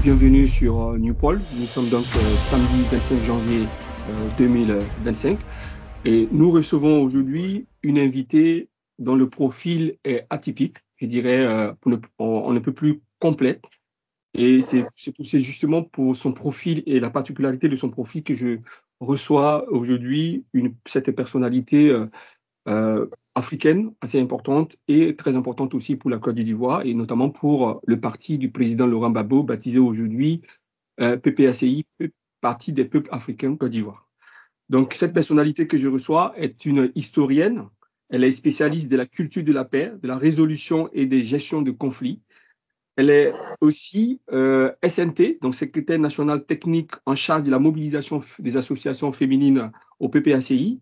bienvenue sur Newpol. Nous sommes donc samedi 25 janvier 2025 et nous recevons aujourd'hui une invitée dont le profil est atypique, je dirais on ne peut plus complète. Et c'est justement pour son profil et la particularité de son profil que je reçois aujourd'hui cette personnalité africaine assez importante et très importante aussi pour la Côte d'Ivoire et notamment pour le parti du président Laurent Gbagbo, baptisé aujourd'hui PPACI, Parti des peuples africains Côte d'Ivoire. Donc cette personnalité que je reçois est une historienne. Elle est spécialiste de la culture de la paix, de la résolution et des gestions de conflits. Elle est aussi SNT, donc secrétaire national technique en charge de la mobilisation des associations féminines au PPACI.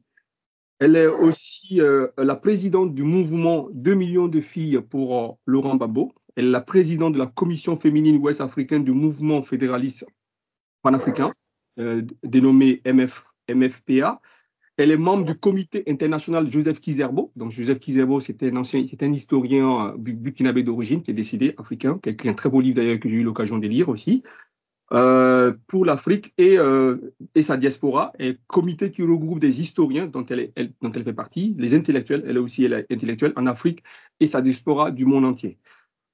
Elle est aussi la présidente du mouvement 2 millions de filles pour Laurent Gbagbo. Elle est la présidente de la commission féminine ouest africaine du mouvement fédéraliste panafricain, dénommé MFPA. Elle est membre du comité international Joseph Kizerbo. Donc Joseph Kizerbo, c'était un historien burkinabé d'origine qui est décédé, africain, qui a écrit un très beau livre d'ailleurs que j'ai eu l'occasion de lire aussi. Pour l'Afrique et sa diaspora, et comité qui regroupe des historiens dont elle fait partie, les intellectuels, elle est intellectuelle en Afrique et sa diaspora du monde entier.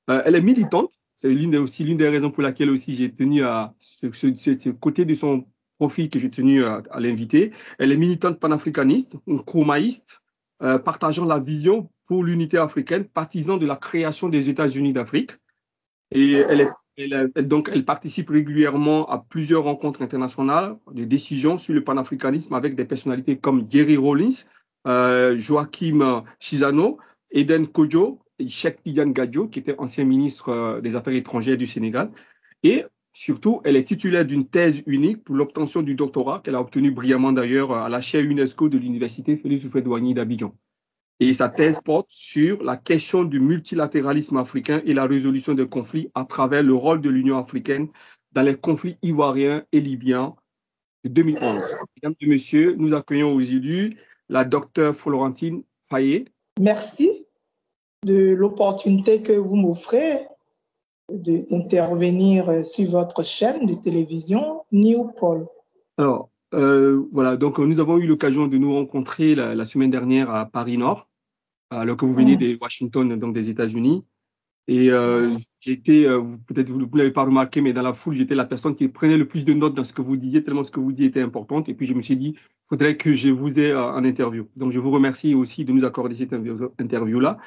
Elle est militante, c'est l'une des raisons pour laquelle aussi j'ai tenu à ce côté de son profil que j'ai tenu à l'inviter. Elle est militante panafricaniste, nkrumahiste, partageant la vision pour l'unité africaine, partisan de la création des États-Unis d'Afrique. Et elle participe régulièrement à plusieurs rencontres internationales de décisions sur le panafricanisme avec des personnalités comme Jerry Rawlings, Joachim Chissano, Eden Kojo et Cheikh Tidiane Gadio, qui était ancien ministre des Affaires étrangères du Sénégal. Et surtout, elle est titulaire d'une thèse unique pour l'obtention du doctorat qu'elle a obtenu brillamment d'ailleurs à la chaire UNESCO de l'Université Félix Houphouët-Boigny d'Abidjan. Et sa thèse porte sur la question du multilatéralisme africain et la résolution des conflits à travers le rôle de l'Union africaine dans les conflits ivoiriens et libyens de 2011. Mesdames et messieurs, nous accueillons aujourd'hui la docteure Florentine Payet. Merci de l'opportunité que vous m'offrez d'intervenir sur votre chaîne de télévision Newpol. Alors, voilà, donc nous avons eu l'occasion de nous rencontrer la semaine dernière à Paris-Nord, alors que vous venez de Washington, donc des États-Unis. Et j'ai été, peut-être vous ne l'avez pas remarqué, mais dans la foule, j'étais la personne qui prenait le plus de notes dans ce que vous disiez, tellement ce que vous disiez était important. Et puis je me suis dit, il faudrait que je vous ai en interview. Donc je vous remercie aussi de nous accorder cette interview-là.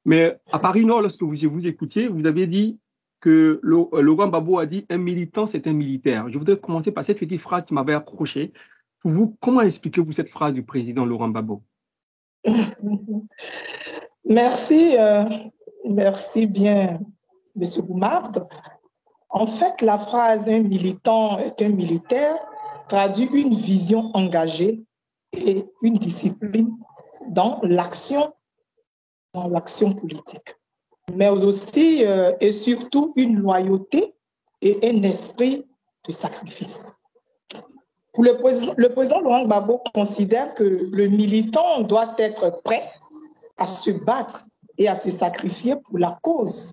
Mais à Paris-Nord, lorsque vous écoutiez, vous avez dit que Laurent Gbagbo a dit « un militant, c'est un militaire ». Je voudrais commencer par cette petite phrase qui m'avait accroché. Pour vous, comment expliquez-vous cette phrase du président Laurent Gbagbo? Merci, merci bien, M. Boumard. En fait, la phrase « un militant est un militaire » traduit une vision engagée et une discipline dans l'action politique, mais aussi et surtout une loyauté et un esprit de sacrifice. Pour le président Laurent Gbagbo considère que le militant doit être prêt à se battre et à se sacrifier pour la cause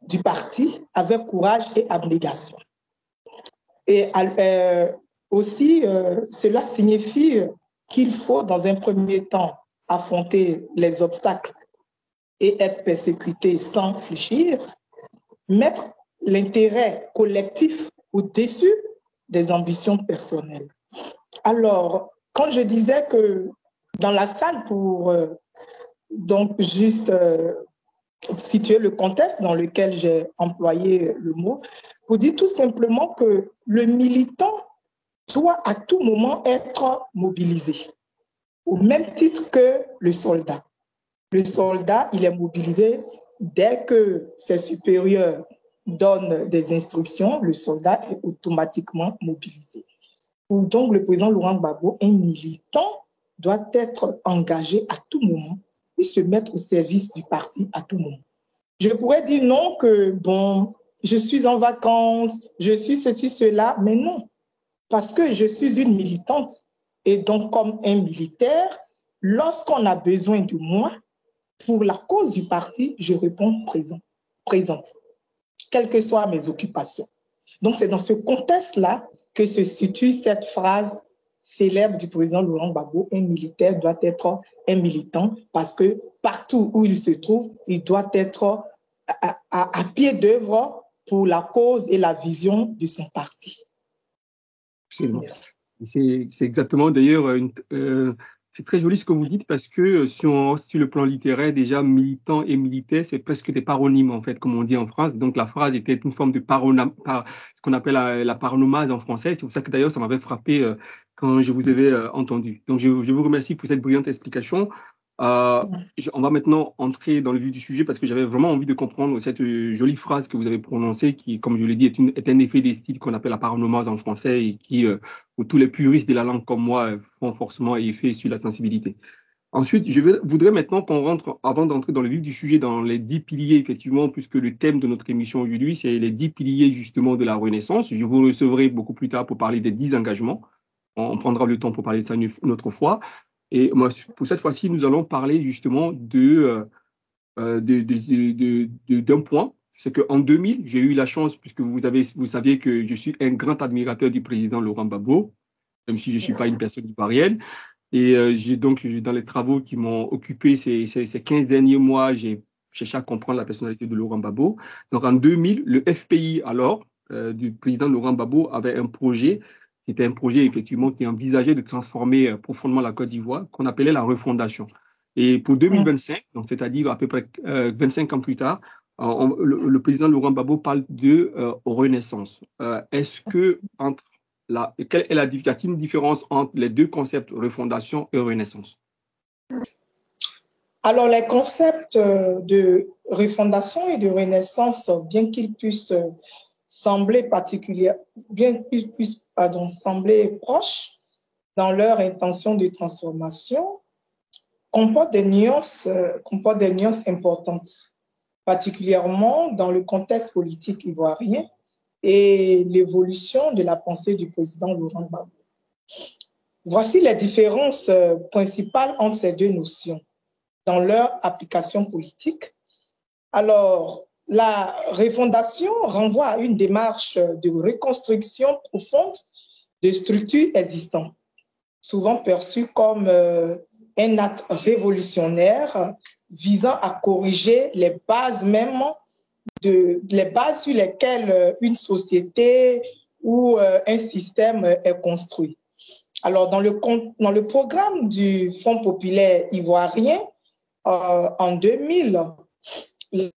du parti avec courage et abnégation. Et aussi, cela signifie qu'il faut, dans un premier temps, affronter les obstacles et être persécuté sans fléchir, mettre l'intérêt collectif au-dessus des ambitions personnelles. Alors, quand je disais que dans la salle, pour donc juste situer le contexte dans lequel j'ai employé le mot, pour dire tout simplement que le militant doit à tout moment être mobilisé, au même titre que le soldat. Le soldat, il est mobilisé dès que ses supérieurs donnent des instructions, le soldat est automatiquement mobilisé. Donc, le président Laurent Gbagbo, un militant, doit être engagé à tout moment et se mettre au service du parti à tout moment. Je pourrais dire non, que bon, je suis en vacances, je suis ceci, cela, mais non, parce que je suis une militante et donc comme un militaire, lorsqu'on a besoin de moi, pour la cause du parti, je réponds présente, quelles que soient mes occupations. Donc, c'est dans ce contexte-là que se situe cette phrase célèbre du président Laurent Gbagbo: un militaire doit être un militant, parce que partout où il se trouve, il doit être à pied d'œuvre pour la cause et la vision de son parti. Absolument. C'est exactement, d'ailleurs, c'est très joli ce que vous dites, parce que sur le plan littéraire, déjà, militant et militaire, c'est presque des paronymes, en fait, comme on dit en France. Donc, la phrase était une forme de ce qu'on appelle la paronomase en français. C'est pour ça que, d'ailleurs, ça m'avait frappé quand je vous avais entendu. Donc, je vous remercie pour cette brillante explication. On va maintenant entrer dans le vif du sujet, parce que j'avais vraiment envie de comprendre cette jolie phrase que vous avez prononcée, qui, comme je l'ai dit, est un effet des styles qu'on appelle la paronomase en français, et qui, où tous les puristes de la langue comme moi font forcément effet sur la sensibilité. Ensuite, voudrais maintenant qu'on rentre, avant d'entrer dans le vif du sujet, dans les 10 piliers, effectivement, puisque le thème de notre émission aujourd'hui, c'est les 10 piliers justement de la Renaissance. Je vous recevrai beaucoup plus tard pour parler des 10 engagements. On prendra le temps pour parler de ça une autre fois. Et moi, pour cette fois-ci, nous allons parler justement d'un point. C'est qu'en 2000, j'ai eu la chance, puisque vous saviez que je suis un grand admirateur du président Laurent Gbagbo, même si je ne suis pas une personne ivoirienne. Et j'ai donc, dans les travaux qui m'ont occupé ces 15 derniers mois, j'ai cherché à comprendre la personnalité de Laurent Gbagbo. Donc en 2000, le FPI alors, du président Laurent Gbagbo, avait un projet. C'était un projet effectivement qui envisageait de transformer profondément la Côte d'Ivoire, qu'on appelait la refondation. Et pour 2025, donc c'est-à-dire à peu près 25 ans plus tard, le président Laurent Gbagbo parle de renaissance. Est-ce que quelle est y a-t-il une différence entre les deux concepts, refondation et renaissance? Alors, les concepts de refondation et de renaissance, bien qu'ils puissent sembler sembler proches dans leur intention de transformation, comportent des nuances importantes, particulièrement dans le contexte politique ivoirien et l'évolution de la pensée du président Laurent Gbagbo. Voici les différences principales entre ces deux notions dans leur application politique. Alors, la refondation renvoie à une démarche de reconstruction profonde de structures existantes, souvent perçue comme un acte révolutionnaire visant à corriger les bases sur lesquelles une société ou un système est construit. Alors, dans le programme du Front populaire ivoirien, en 2000, le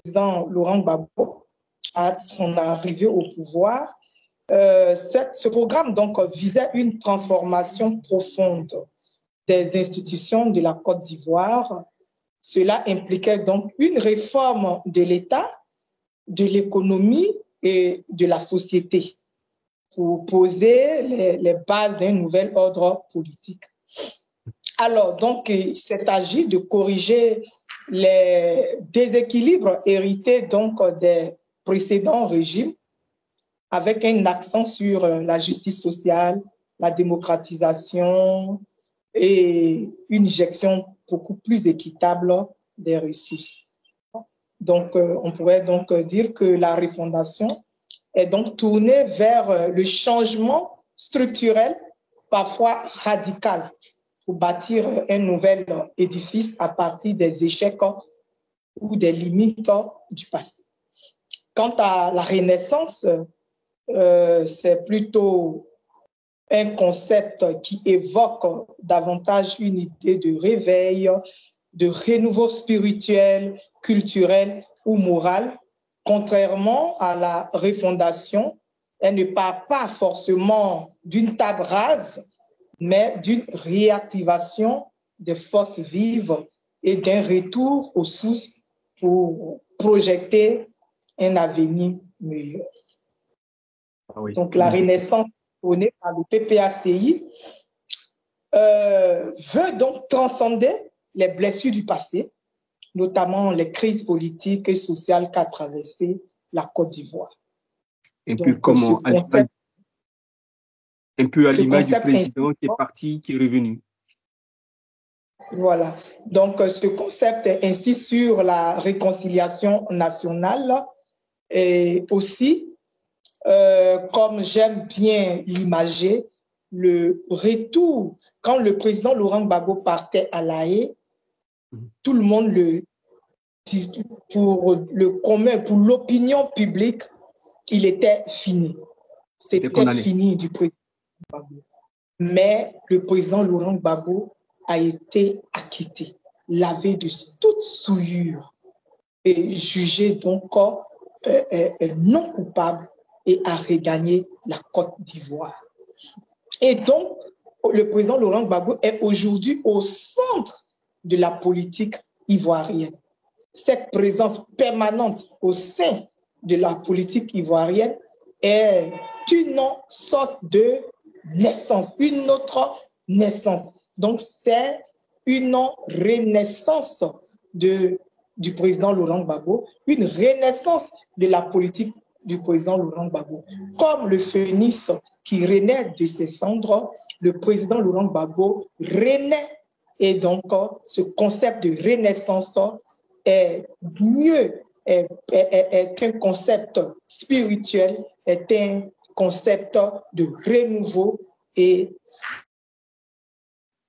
président Laurent Gbagbo, à son arrivée au pouvoir, ce programme donc visait une transformation profonde des institutions de la Côte d'Ivoire. Cela impliquait donc une réforme de l'État, de l'économie et de la société pour poser les bases d'un nouvel ordre politique. Alors, donc, il s'est agi de corriger les déséquilibres hérités donc des précédents régimes, avec un accent sur la justice sociale, la démocratisation et une gestion beaucoup plus équitable des ressources. Donc, on pourrait donc dire que la refondation est donc tournée vers le changement structurel, parfois radical, pour bâtir un nouvel édifice à partir des échecs ou des limites du passé. Quant à la Renaissance, c'est plutôt un concept qui évoque davantage une idée de réveil, de renouveau spirituel, culturel ou moral. Contrairement à la refondation, elle ne part pas forcément d'une table rase, mais d'une réactivation des forces vives et d'un retour aux sources pour projeter un avenir meilleur. Ah oui. Donc, la Renaissance prônée par le PPACI veut donc transcender les blessures du passé, notamment les crises politiques et sociales qu'a traversé la Côte d'Ivoire. Un peu à l'image du président qui est parti, qui est revenu. Voilà. Donc, ce concept insiste sur la réconciliation nationale et aussi comme j'aime bien l'imager, le retour, quand le président Laurent Gbagbo partait à La Haye, tout le monde pour le commun, pour l'opinion publique, il était fini. C'était fini du président Gbagbo. Mais le président Laurent Gbagbo a été acquitté, lavé de toute souillure et jugé donc non coupable et a regagné la Côte d'Ivoire. Et donc, le président Laurent Gbagbo est aujourd'hui au centre de la politique ivoirienne. Cette présence permanente au sein de la politique ivoirienne est une sorte de naissance, une autre naissance. Donc, c'est une renaissance du président Laurent Gbagbo, une renaissance de la politique du président Laurent Gbagbo. Comme le phénix qui renaît de ses cendres, le président Laurent Gbagbo renaît. Et donc, ce concept de renaissance est mieux, est un concept spirituel, est un concept de renouveau.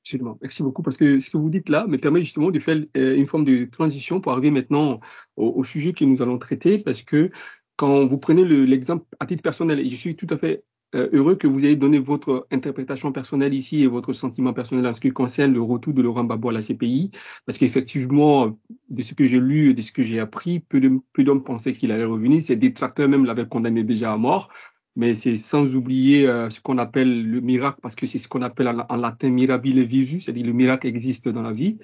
Absolument. Merci beaucoup parce que ce que vous dites là me permet justement de faire une forme de transition pour arriver maintenant au sujet que nous allons traiter, parce que quand vous prenez l'exemple à titre personnel, et je suis tout à fait heureux que vous ayez donné votre interprétation personnelle ici et votre sentiment personnel en ce qui concerne le retour de Laurent Gbagbo à la CPI, parce qu'effectivement, de ce que j'ai lu, de ce que j'ai appris, peu d'hommes pensaient qu'il allait revenir. Ses détracteurs même l'avaient condamné déjà à mort. Mais c'est sans oublier ce qu'on appelle le miracle, parce que c'est ce qu'on appelle en latin mirabile visu, c'est-à-dire le miracle existe dans la vie.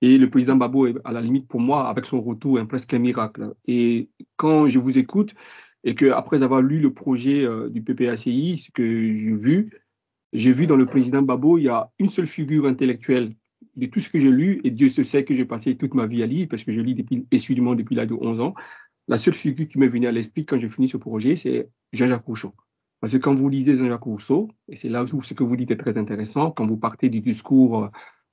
Et le président Gbagbo est, à la limite, pour moi, avec son retour, presque un miracle. Et quand je vous écoute, et que après avoir lu le projet du PPACI, ce que j'ai vu dans le président Gbagbo, il y a une seule figure intellectuelle de tout ce que j'ai lu, et Dieu se sait que j'ai passé toute ma vie à lire, parce que je lis assidûment depuis l'âge de 11 ans. La seule figure qui m'est venue à l'esprit quand j'ai fini ce projet, c'est Jean-Jacques Rousseau. Parce que quand vous lisez Jean-Jacques Rousseau, et c'est là où ce que vous dites est très intéressant, quand vous partez du discours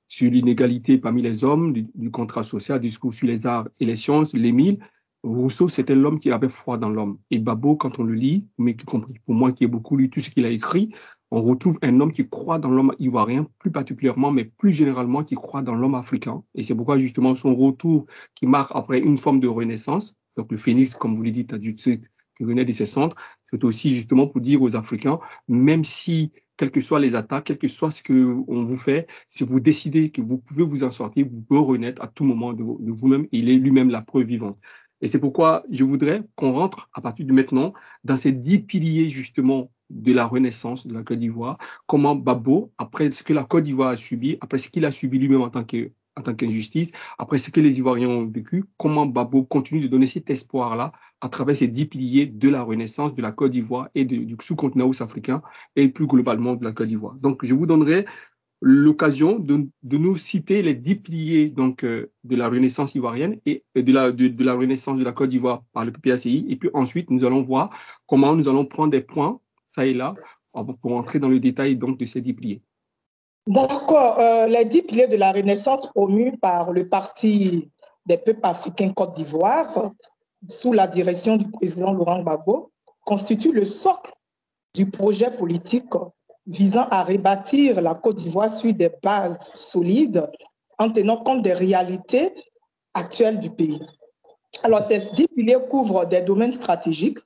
sur l'inégalité parmi les hommes, du contrat social, du discours sur les arts et les sciences, l'Émile, Rousseau, c'était l'homme qui avait foi dans l'homme. Et Gbagbo, quand on le lit, mais y compris pour moi qui ai beaucoup lu tout ce qu'il a écrit, on retrouve un homme qui croit dans l'homme ivoirien, plus particulièrement, mais plus généralement, qui croit dans l'homme africain. Et c'est pourquoi, justement, son retour qui marque après une forme de renaissance, donc le phénix, comme vous le dites, qui renaît de ses cendres, c'est aussi justement pour dire aux Africains, même si, quelles que soient les attaques, quel que soit ce qu'on vous fait, si vous décidez que vous pouvez vous en sortir, vous pouvez renaître à tout moment de vous-même. Il est lui-même la preuve vivante. Et c'est pourquoi je voudrais qu'on rentre à partir de maintenant dans ces 10 piliers justement de la renaissance de la Côte d'Ivoire, comment Gbagbo, après ce que la Côte d'Ivoire a subi, après ce qu'il a subi lui-même en tant qu'injustice, après ce que les Ivoiriens ont vécu, comment Gbagbo continue de donner cet espoir-là à travers ces 10 piliers de la renaissance de la Côte d'Ivoire et du sous-continent ouest-africain et plus globalement de la Côte d'Ivoire. Donc, je vous donnerai l'occasion de nous citer les 10 piliers donc, de la renaissance ivoirienne et de la renaissance de la Côte d'Ivoire par le PPACI. Et puis ensuite, nous allons voir comment nous allons prendre des points, ça et là, pour entrer dans le détail donc, de ces 10 piliers. D'accord. Les 10 piliers de la Renaissance promus par le Parti des peuples africains Côte d'Ivoire, sous la direction du président Laurent Gbagbo, constituent le socle du projet politique visant à rebâtir la Côte d'Ivoire sur des bases solides en tenant compte des réalités actuelles du pays. Alors, ces 10 piliers couvrent des domaines stratégiques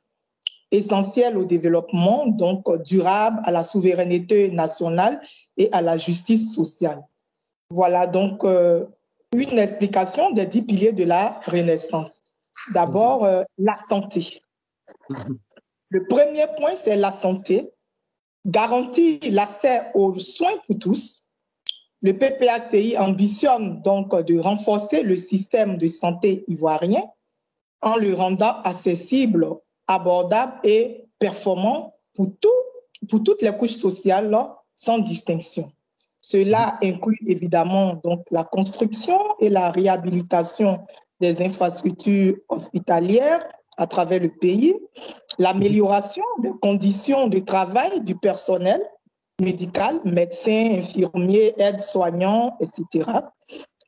essentiels au développement, donc durable, à la souveraineté nationale et à la justice sociale. Voilà donc une explication des 10 piliers de la Renaissance. D'abord, la santé. Le premier point, c'est la santé. Garantir l'accès aux soins pour tous. Le PPACI ambitionne donc de renforcer le système de santé ivoirien en le rendant accessible, abordable et performant pour toutes les couches sociales sans distinction. Cela inclut évidemment donc la construction et la réhabilitation des infrastructures hospitalières à travers le pays, l'amélioration des conditions de travail du personnel médical, médecins, infirmiers, aides-soignants, etc.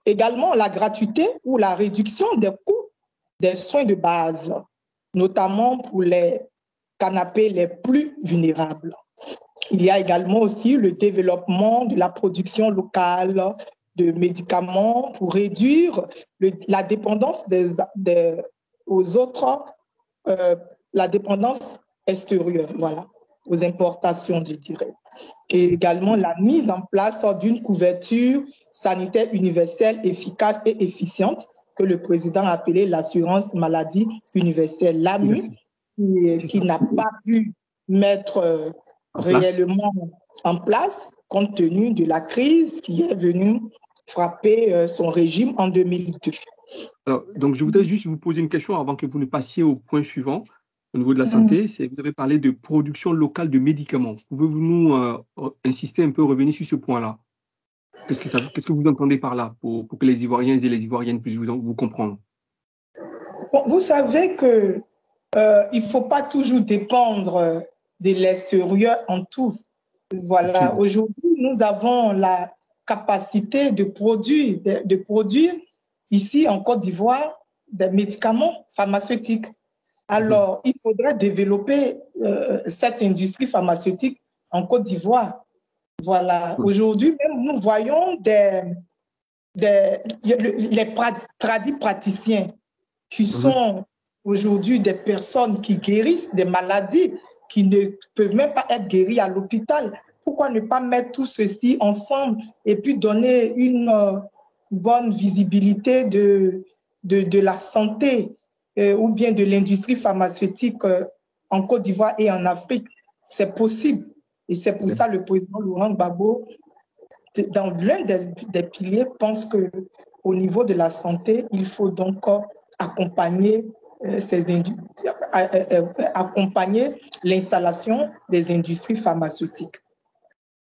Également la gratuité ou la réduction des coûts des soins de base, notamment pour les canapés les plus vulnérables. Il y a également aussi le développement de la production locale de médicaments pour réduire la dépendance aux autres, la dépendance extérieure, voilà, aux importations, je dirais. Et également la mise en place d'une couverture sanitaire universelle efficace et efficiente que le président a appelée l'assurance maladie universelle, l'AMU, qui n'a pas pu mettre réellement en place compte tenu de la crise qui est venue frapper son régime en 2002. Alors, donc, je voudrais juste vous poser une question avant que vous ne passiez au point suivant au niveau de la santé. Vous avez parlé de production locale de médicaments. Pouvez-vous nous insister un peu, revenir sur ce point-là? Qu'est-ce que vous entendez par là pour que les Ivoiriens et les Ivoiriennes puissent vous comprendre? Bon, vous savez que il ne faut pas toujours dépendre de l'extérieur en tout. Voilà, aujourd'hui, nous avons la capacité de produire ici en Côte d'Ivoire des médicaments pharmaceutiques. Alors, il faudrait développer cette industrie pharmaceutique en Côte d'Ivoire. Voilà, aujourd'hui, même nous voyons les praticiens qui sont aujourd'hui des personnes qui guérissent des maladies qui ne peuvent même pas être guéries à l'hôpital. Pourquoi ne pas mettre tout ceci ensemble et puis donner une bonne visibilité de la santé ou bien de l'industrie pharmaceutique en Côte d'Ivoire et en Afrique? C'est possible. Et c'est pour ça que le président Laurent Gbagbo, dans l'un des piliers, pense qu'au niveau de la santé, il faut donc accompagner l'installation des industries pharmaceutiques.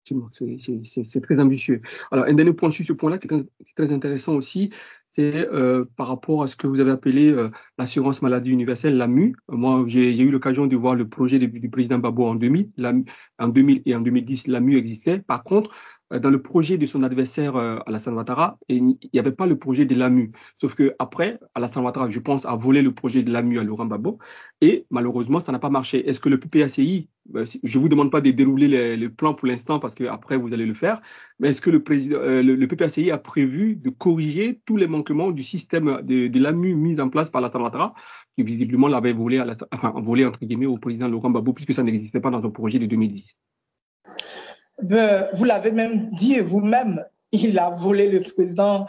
C'est très ambitieux. Alors, un dernier point sur ce point-là qui est très intéressant aussi, c'est par rapport à ce que vous avez appelé l'assurance maladie universelle, l'AMU. Moi, j'ai eu l'occasion de voir le projet du président Gbagbo en 2000. En 2000 et en 2010, l'AMU existait. Par contre, dans le projet de son adversaire Alassane Ouattara, il n'y avait pas le projet de l'AMU. Sauf que après, Alassane Ouattara, je pense, a volé le projet de l'AMU à Laurent Gbagbo et malheureusement, ça n'a pas marché. Est-ce que le PPACI, je vous demande pas de dérouler le plan pour l'instant parce que après vous allez le faire, mais est-ce que le PPACI a prévu de corriger tous les manquements du système de l'AMU mis en place par Alassane Ouattara, qui visiblement l'avait volé entre guillemets au président Laurent Gbagbo puisque ça n'existait pas dans son projet de 2010? Vous l'avez même dit vous-même, il a volé, le président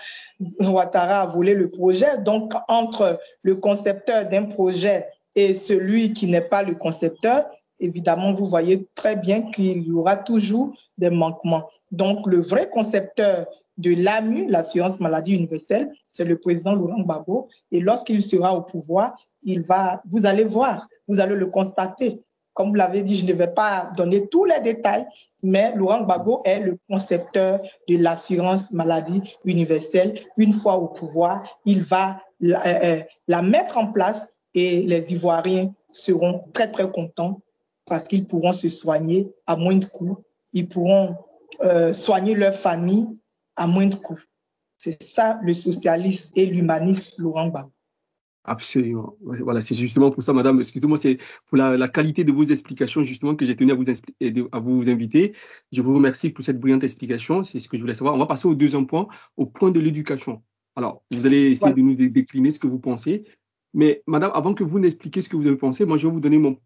Ouattara a volé le projet. Donc, entre le concepteur d'un projet et celui qui n'est pas le concepteur, évidemment, vous voyez très bien qu'il y aura toujours des manquements. Donc, le vrai concepteur de l'AMU, l'assurance maladie universelle, c'est le président Laurent Gbagbo. Et lorsqu'il sera au pouvoir, vous allez voir, vous allez le constater. Comme vous l'avez dit, je ne vais pas donner tous les détails, mais Laurent Gbagbo est le concepteur de l'assurance maladie universelle. Une fois au pouvoir, il va la mettre en place et les Ivoiriens seront très, très contents parce qu'ils pourront se soigner à moindre coût. Ils pourront soigner leur famille à moindre coût. C'est ça le socialiste et l'humaniste Laurent Gbagbo. Absolument. Voilà, c'est justement pour ça, madame, excusez-moi, c'est pour la qualité de vos explications, justement, que j'ai tenu à vous inviter. Je vous remercie pour cette brillante explication. C'est ce que je voulais savoir. On va passer au deuxième point, au point de l'éducation. Alors, vous allez essayer de nous décliner ce que vous pensez. Mais, madame, avant que vous n'expliquiez ce que vous avez pensé, moi, je vais vous donner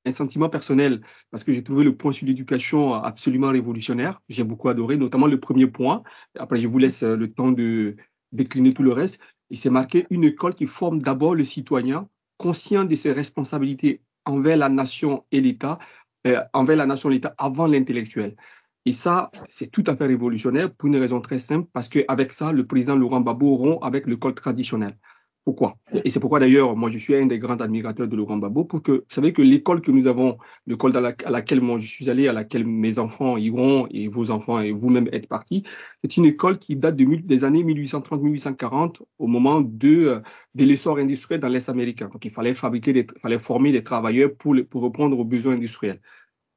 un sentiment personnel, parce que j'ai trouvé le point sur l'éducation absolument révolutionnaire. J'ai beaucoup adoré, notamment le premier point. Après, je vous laisse le temps de décliner tout le reste. Il s'est marqué une école qui forme d'abord le citoyen, conscient de ses responsabilités envers la nation et l'État, envers la nation et l'État avant l'intellectuel. Et ça, c'est tout à fait révolutionnaire pour une raison très simple, parce qu'avec ça, le président Laurent Gbagbo rompt avec l'école traditionnelle. Pourquoi? Et c'est pourquoi d'ailleurs, moi je suis un des grands admirateurs de Laurent Gbagbo, pour que, vous savez que l'école que nous avons, l'école à laquelle moi je suis allé, à laquelle mes enfants iront et vos enfants et vous-même êtes partis, c'est une école qui date des années 1830-1840, au moment de l'essor industriel dans l'Est américain. Donc il fallait former des travailleurs pour répondre aux besoins industriels.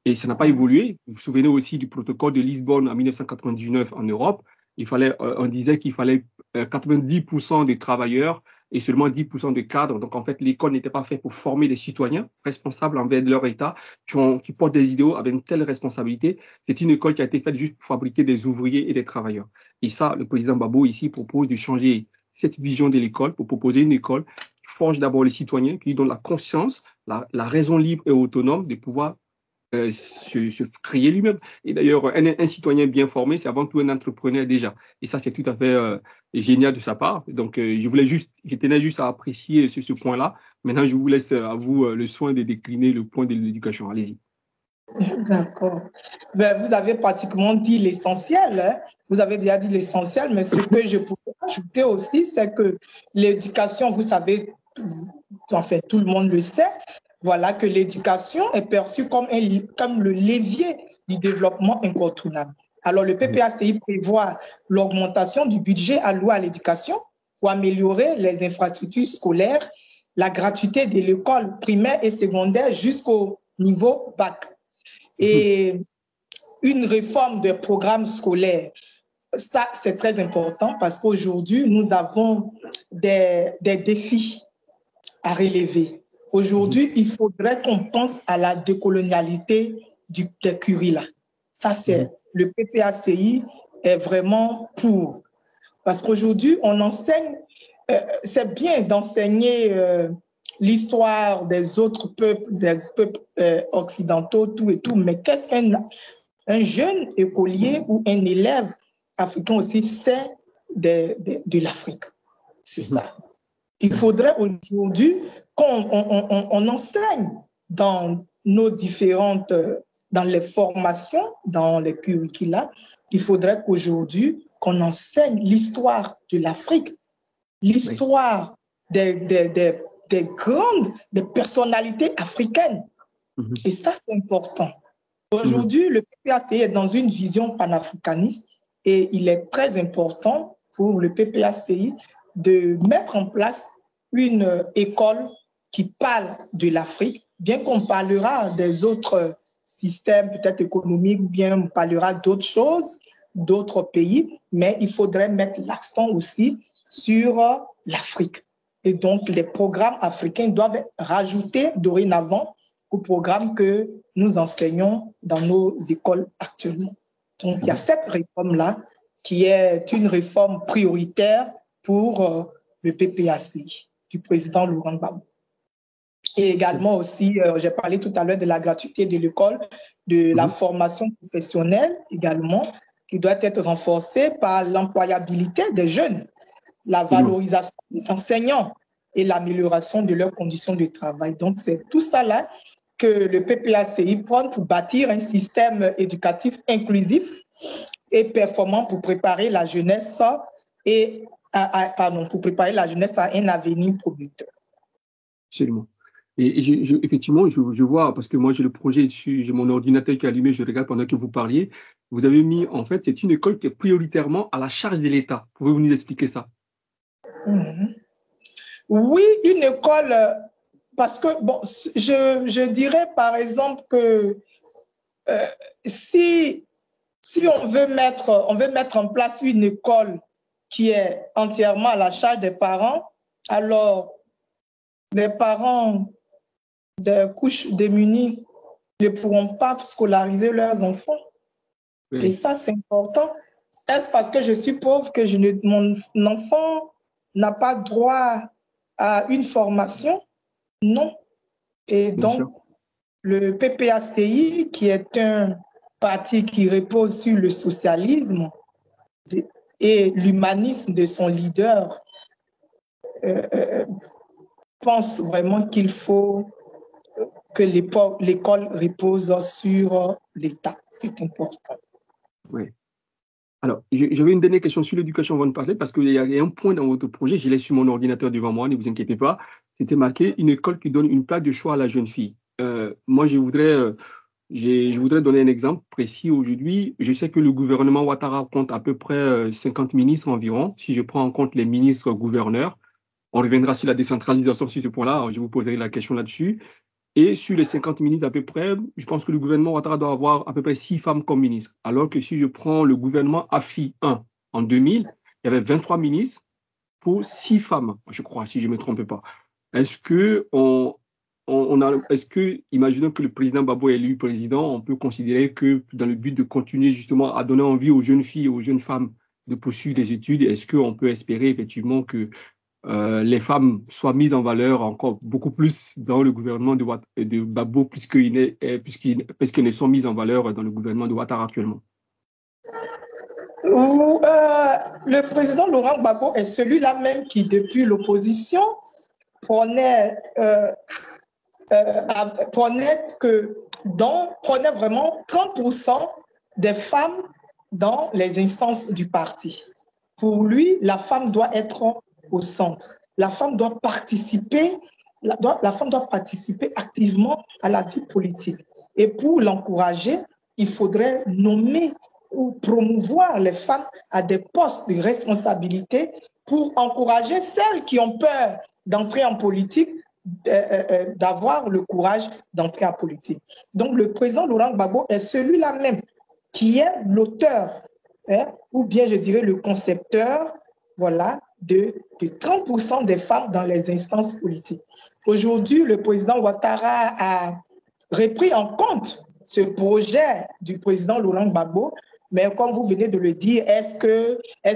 Et ça n'a pas évolué. Vous vous souvenez aussi du protocole de Lisbonne en 1999 en Europe. On disait qu'il fallait 90% des travailleurs et seulement 10% de cadres. Donc, en fait, l'école n'était pas faite pour former des citoyens responsables envers leur État, qui portent des idéaux avec une telle responsabilité. C'est une école qui a été faite juste pour fabriquer des ouvriers et des travailleurs. Et ça, le président Gbagbo ici propose de changer cette vision de l'école pour proposer une école qui forge d'abord les citoyens, qui lui donne la conscience, la raison libre et autonome de pouvoir se créer lui-même. Et d'ailleurs, un citoyen bien formé, c'est avant tout un entrepreneur déjà. Et ça, c'est tout à fait génial de sa part. Donc, je tenais juste à apprécier ce point-là. Maintenant, je vous laisse à vous le soin de décliner le point de l'éducation. Allez-y. D'accord. Ben, vous avez pratiquement dit l'essentiel, hein. Vous avez déjà dit l'essentiel, mais ce que je pourrais ajouter aussi, c'est que l'éducation, vous savez, en fait, tout le monde le sait, voilà que l'éducation est perçue comme le levier du développement incontournable. Alors, le PPACI prévoit l'augmentation du budget alloué à l'éducation pour améliorer les infrastructures scolaires, la gratuité de l'école primaire et secondaire jusqu'au niveau bac et une réforme des programmes scolaires. Ça, c'est très important parce qu'aujourd'hui, nous avons des défis à relever. Aujourd'hui, il faudrait qu'on pense à la décolonialité des curricula. Ça, c'est le PPACI est vraiment pour. Parce qu'aujourd'hui, on enseigne, c'est bien d'enseigner l'histoire des autres peuples, occidentaux, tout et tout, mais qu'est-ce qu'un jeune écolier ou un élève africain aussi sait de l'Afrique? C'est ça. Il faudrait aujourd'hui qu'on enseigne dans nos différentes, dans les formations, dans les curricula, il faudrait qu'aujourd'hui qu'on enseigne l'histoire de l'Afrique, l'histoire des personnalités africaines. Et ça, c'est important. Aujourd'hui, le PPACI est dans une vision panafricaniste et il est très important pour le PPACI de mettre en place une école qui parle de l'Afrique, bien qu'on parlera des autres systèmes peut-être économiques, bien on parlera d'autres choses, d'autres pays, mais il faudrait mettre l'accent aussi sur l'Afrique. Et donc, les programmes africains doivent rajouter dorénavant aux programmes que nous enseignons dans nos écoles actuellement. Donc, il y a cette réforme-là qui est une réforme prioritaire pour le PPACI du président Laurent Gbagbo. Et également aussi, j'ai parlé tout à l'heure de la gratuité de l'école, de la formation professionnelle également, qui doit être renforcée par l'employabilité des jeunes, la valorisation des enseignants et l'amélioration de leurs conditions de travail. Donc, c'est tout ça là que le PPACI prend pour bâtir un système éducatif inclusif et performant pour préparer la jeunesse à un avenir producteur. Absolument. Et effectivement, je vois, parce que moi j'ai le projet dessus, j'ai mon ordinateur qui est allumé, je regarde pendant que vous parliez. Vous avez mis, en fait, c'est une école qui est prioritairement à la charge de l'État. Pouvez-vous nous expliquer ça? Oui, une école, parce que, bon, je dirais par exemple que si on veut mettre en place une école qui est entièrement à la charge des parents, alors les parents des couches démunies ne pourront pas scolariser leurs enfants. Oui. Et ça, c'est important. Est-ce parce que je suis pauvre que mon enfant n'a pas droit à une formation? Non. Et donc, le PPACI, qui est un parti qui repose sur le socialisme et l'humanisme de son leader, pense vraiment qu'il faut que l'école repose sur l'État. C'est important. Oui. Alors, j'avais une dernière question sur l'éducation avant de parler, parce qu'il y a un point dans votre projet, je l'ai sur mon ordinateur devant moi, ne vous inquiétez pas, c'était marqué « Une école qui donne une place de choix à la jeune fille ». Moi, je voudrais donner un exemple précis aujourd'hui. Je sais que le gouvernement Ouattara compte à peu près 50 ministres environ, si je prends en compte les ministres gouverneurs. On reviendra sur la décentralisation sur ce point-là, je vous poserai la question là-dessus. Et sur les 50 ministres à peu près, je pense que le gouvernement Ouattara doit avoir à peu près 6 femmes comme ministres. Alors que si je prends le gouvernement AFI 1 en 2000, il y avait 23 ministres pour 6 femmes, je crois, si je ne me trompe pas. Est-ce que imaginons que le président Gbagbo est élu président, on peut considérer que dans le but de continuer justement à donner envie aux jeunes filles et aux jeunes femmes de poursuivre des études, est-ce qu'on peut espérer effectivement que les femmes soient mises en valeur encore beaucoup plus dans le gouvernement de Gbagbo puisqu'elles ne sont mises en valeur dans le gouvernement de Ouattara actuellement? Le président Laurent Gbagbo est celui-là même qui, depuis l'opposition, prenait vraiment 30% des femmes dans les instances du parti. Pour lui, la femme doit être au centre. La femme doit participer activement à la vie politique. Et pour l'encourager, il faudrait nommer ou promouvoir les femmes à des postes de responsabilité pour encourager celles qui ont peur d'entrer en politique, d'avoir le courage d'entrer en politique. Donc le président Laurent Gbagbo est celui-là même qui est l'auteur, ou bien je dirais le concepteur, voilà, de 30% des femmes dans les instances politiques. Aujourd'hui, le président Ouattara a repris en compte ce projet du président Laurent Gbagbo, mais comme vous venez de le dire, est-ce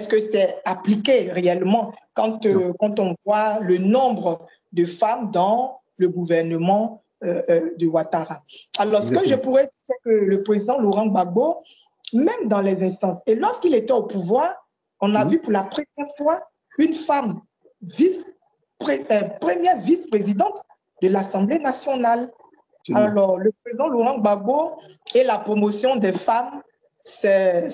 que c'est appliqué réellement quand on voit le nombre de femmes dans le gouvernement de Ouattara? Alors, ce que je pourrais dire, c'est que le président Laurent Gbagbo, même dans les instances, et lorsqu'il était au pouvoir, on a vu pour la première fois une femme première vice-présidente de l'Assemblée nationale. Alors, le président Laurent Gbagbo et la promotion des femmes, c'est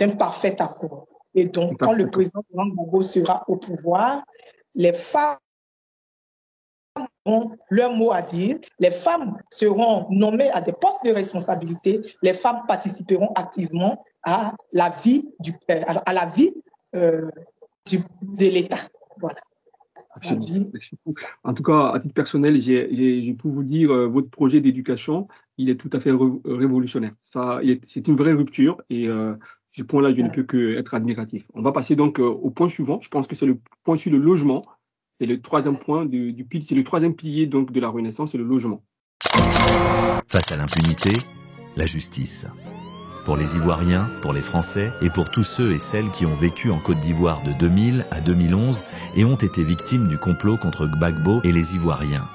un parfait accord. Et donc, quand le président Laurent Gbagbo sera au pouvoir, les femmes auront leur mot à dire, les femmes seront nommées à des postes de responsabilité, les femmes participeront activement à la vie de l'État. Voilà. En tout cas, à titre personnel, je peux vous dire, votre projet d'éducation, il est tout à fait révolutionnaire. C'est une vraie rupture et ce point-là, je ne peux qu'être admiratif. On va passer donc au point suivant. Je pense que c'est le point sur le logement. C'est le troisième point c'est le troisième pilier donc de la Renaissance, c'est le logement. Face à l'impunité, la justice. Pour les Ivoiriens, pour les Français et pour tous ceux et celles qui ont vécu en Côte d'Ivoire de 2000 à 2011 et ont été victimes du complot contre Gbagbo et les Ivoiriens.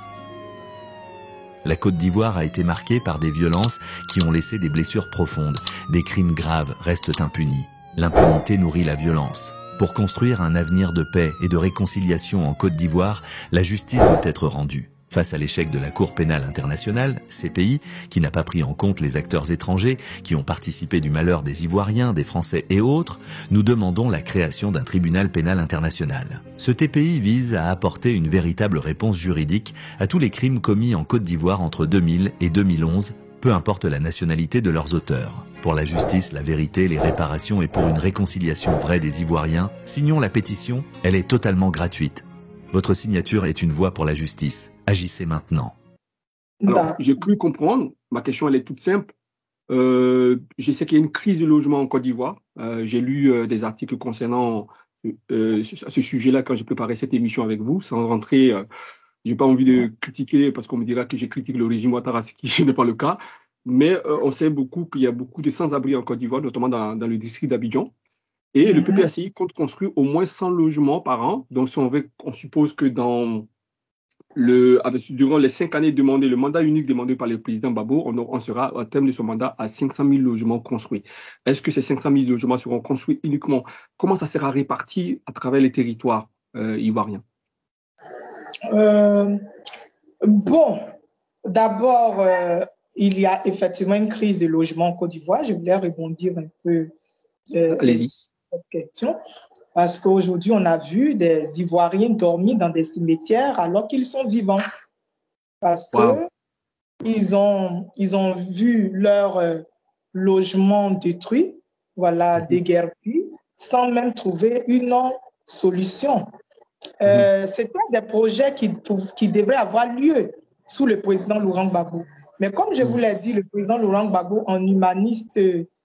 La Côte d'Ivoire a été marquée par des violences qui ont laissé des blessures profondes. Des crimes graves restent impunis. L'impunité nourrit la violence. Pour construire un avenir de paix et de réconciliation en Côte d'Ivoire, la justice doit être rendue. Face à l'échec de la Cour pénale internationale, CPI, qui n'a pas pris en compte les acteurs étrangers qui ont participé du malheur des Ivoiriens, des Français et autres, nous demandons la création d'un tribunal pénal international. Ce TPI vise à apporter une véritable réponse juridique à tous les crimes commis en Côte d'Ivoire entre 2000 et 2011, peu importe la nationalité de leurs auteurs. Pour la justice, la vérité, les réparations et pour une réconciliation vraie des Ivoiriens, signons la pétition, elle est totalement gratuite. Votre signature est une voie pour la justice. Agissez maintenant. Alors, j'ai cru comprendre. Ma question, elle est toute simple. Je sais qu'il y a une crise de logement en Côte d'Ivoire. J'ai lu des articles concernant ce sujet-là quand j'ai préparé cette émission avec vous. Sans rentrer, j'ai pas envie de critiquer parce qu'on me dira que je critique le régime Ouattara, ce qui n'est pas le cas. Mais on sait beaucoup qu'il y a beaucoup de sans-abri en Côte d'Ivoire, notamment dans le district d'Abidjan. Et le PPACI compte construire au moins 100 logements par an. Donc, si on suppose que durant les 5 années demandées, le mandat unique demandé par le président Gbagbo, on sera, au terme de son mandat, à 500 000 logements construits. Est-ce que ces 500 000 logements seront construits uniquement? Comment ça sera réparti à travers les territoires ivoiriens? Bon, d'abord, il y a effectivement une crise de logement en Côte d'Ivoire. Je voulais rebondir un peu Allez-y. sur cette question. Parce qu'aujourd'hui, on a vu des Ivoiriens dormir dans des cimetières alors qu'ils sont vivants. Parce que ils ont vu leur logement détruit, voilà, déguerpi, sans même trouver une solution. C'était des projets qui devraient avoir lieu sous le président Laurent Gbagbo. Mais comme je vous l'ai dit, le président Laurent Gbagbo, en humaniste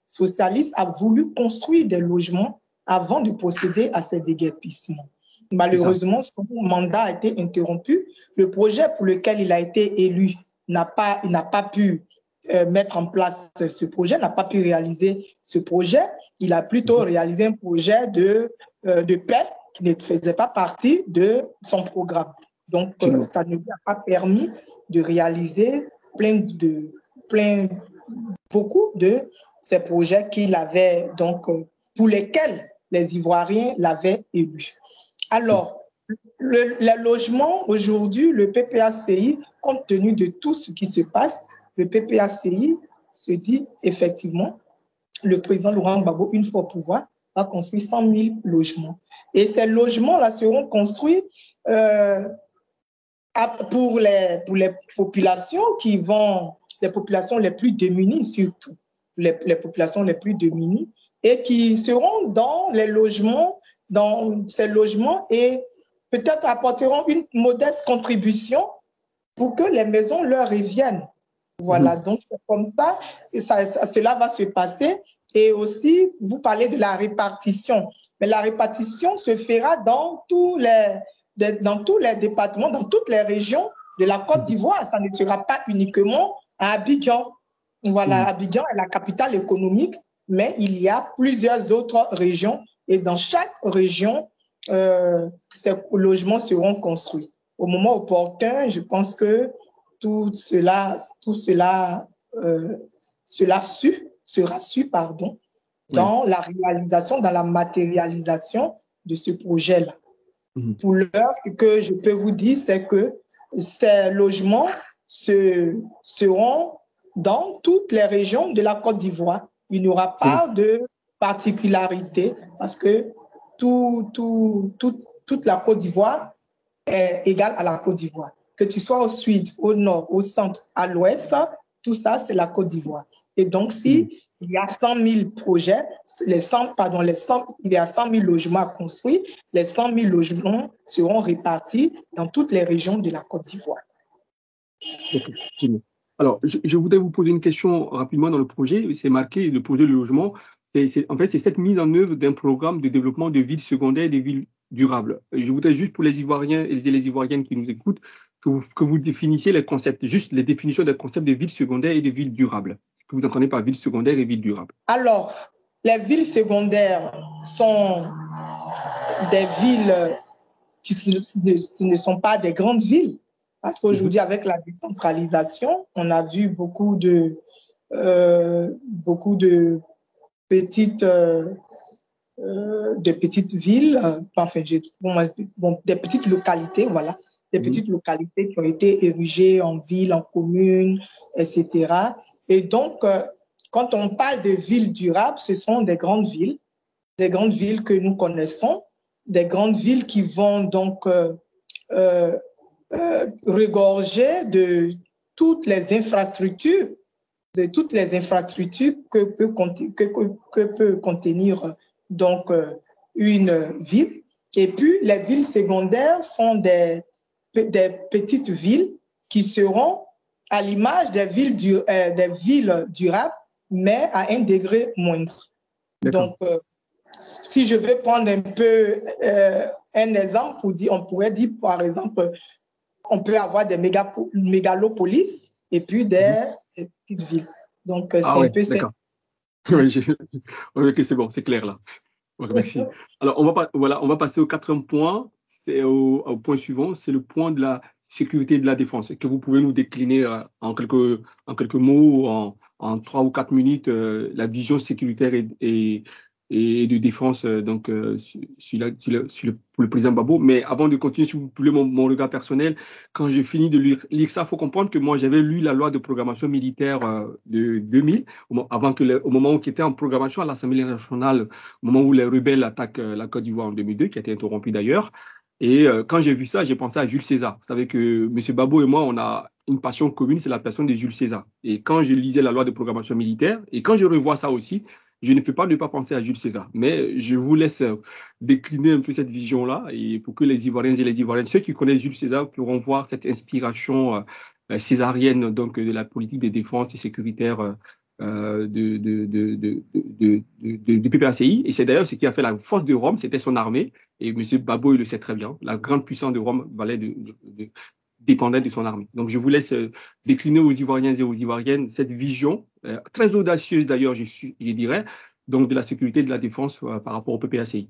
socialiste, a voulu construire des logements avant de procéder à ces déguerpissements. Malheureusement, son mandat a été interrompu. Le projet pour lequel il a été élu il n'a pas pu mettre en place ce projet, n'a pas pu réaliser ce projet. Il a plutôt réalisé un projet de paix qui ne faisait pas partie de son programme. Donc, ça ne lui a pas permis de réaliser beaucoup de ces projets qu'il avait, donc, pour lesquels les Ivoiriens l'avaient élu. Alors, le logement, aujourd'hui, le PPACI, compte tenu de tout ce qui se passe, le PPACI se dit effectivement, le président Laurent Gbagbo, une fois au pouvoir, va construire 100 000 logements. Et ces logements-là seront construits pour les populations les populations les plus démunies surtout, les populations les plus démunies, et qui seront dans ces logements et peut-être apporteront une modeste contribution pour que les maisons leur reviennent. Voilà, donc c'est comme ça, cela va se passer. Et aussi, vous parlez de la répartition. Mais la répartition se fera dans tous les départements, dans toutes les régions de la Côte d'Ivoire. Ça ne sera pas uniquement à Abidjan. Voilà, Abidjan est la capitale économique, mais il y a plusieurs autres régions. Et dans chaque région, ces logements seront construits. Au moment opportun, je pense que tout cela sera su, dans la réalisation, dans la matérialisation de ce projet-là. Pour l'heure, ce que je peux vous dire, c'est que ces logements seront dans toutes les régions de la Côte d'Ivoire. Il n'y aura pas de particularité parce que toute la Côte d'Ivoire est égale à la Côte d'Ivoire. Que tu sois au sud, au nord, au centre, à l'ouest, tout ça, c'est la Côte d'Ivoire. Et donc, si il y a 100 000 projets, il y a 100 000 logements à construire, les 100 000 logements seront répartis dans toutes les régions de la Côte d'Ivoire. Alors, je voudrais vous poser une question rapidement dans le projet. C'est marqué, le projet de logement. En fait, c'est cette mise en œuvre d'un programme de développement de villes secondaires et des villes durables. Je voudrais juste pour les Ivoiriens et les Ivoiriennes qui nous écoutent, que vous définissiez les concepts, juste les définitions des concepts de villes secondaires et de villes durables. Que vous entendez par villes secondaires et villes durables. Alors, les villes secondaires sont des villes qui ne sont pas des grandes villes. Parce qu'aujourd'hui, avec la décentralisation, on a vu beaucoup de petites villes, des petites localités, voilà, des petites localités qui ont été érigées en villes, en communes, etc. Et donc, quand on parle de villes durables, ce sont des grandes villes que nous connaissons, des grandes villes qui vont donc regorger de toutes les infrastructures, que peut contenir donc une ville. Et puis les villes secondaires sont des petites villes qui seront à l'image des villes durables, mais à un degré moindre. Donc, si je veux prendre un peu un exemple, on pourrait dire par exemple, on peut avoir des mégalopolis et puis des petites villes. Donc, c'est un peu ça. Ok, c'est bon, c'est clair là. Merci. Alors, on va passer au quatrième point. C'est au point suivant, c'est le point de la sécurité et de la défense. Que vous pouvez nous décliner en quelques mots, en 3 ou 4 minutes, la vision sécuritaire et de défense pour le président Gbagbo. Mais avant de continuer, si vous voulez mon regard personnel, quand j'ai fini de lire ça, il faut comprendre que moi, j'avais lu la loi de programmation militaire de 2000, au moment où qui était en programmation à l'Assemblée nationale, au moment où les rebelles attaquent la Côte d'Ivoire en 2002, qui a été interrompue d'ailleurs. Et quand j'ai vu ça, j'ai pensé à Jules César. Vous savez que M. Gbagbo et moi, on a une passion commune, c'est la personne de Jules César. Et quand je lisais la loi de programmation militaire, et quand je revois ça aussi, je ne peux pas ne pas penser à Jules César. Mais je vous laisse décliner un peu cette vision-là, et pour que les Ivoiriens et les Ivoiriennes, ceux qui connaissent Jules César, pourront voir cette inspiration césarienne donc de la politique de défense et sécuritaire du PPACI. Et c'est d'ailleurs ce qui a fait la force de Rome, c'était son armée. Et M. Gbagbo, il le sait très bien. La grande puissance de Rome dépendait de son armée. Donc, je vous laisse décliner aux Ivoiriens et aux Ivoiriennes cette vision, très audacieuse d'ailleurs, je dirais, donc de la sécurité et de la défense par rapport au PPACI.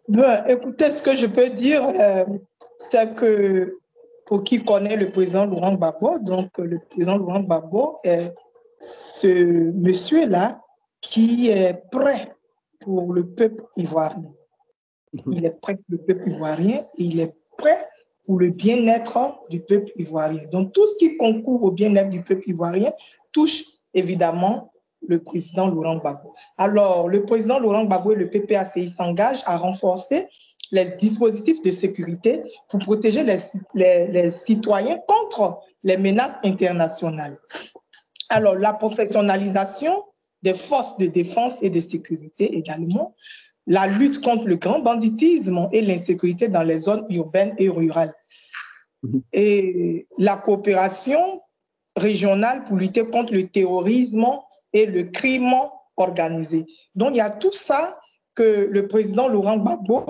Ben, écoutez, ce que je peux dire, c'est que pour qui connaît le président Laurent Gbagbo, donc le président Laurent Gbagbo est ce monsieur-là qui est prêt pour le peuple ivoirien. Il est prêt pour le peuple ivoirien et il est prêt pour le bien-être du peuple ivoirien. Donc tout ce qui concourt au bien-être du peuple ivoirien touche évidemment le président Laurent Gbagbo. Alors, le président Laurent Gbagbo et le PPACI s'engagent à renforcer les dispositifs de sécurité pour protéger les citoyens contre les menaces internationales. Alors, la professionnalisation des forces de défense et de sécurité également, la lutte contre le grand banditisme et l'insécurité dans les zones urbaines et rurales, et la coopération régionale pour lutter contre le terrorisme et le crime organisé. Donc, il y a tout ça que le président Laurent Gbagbo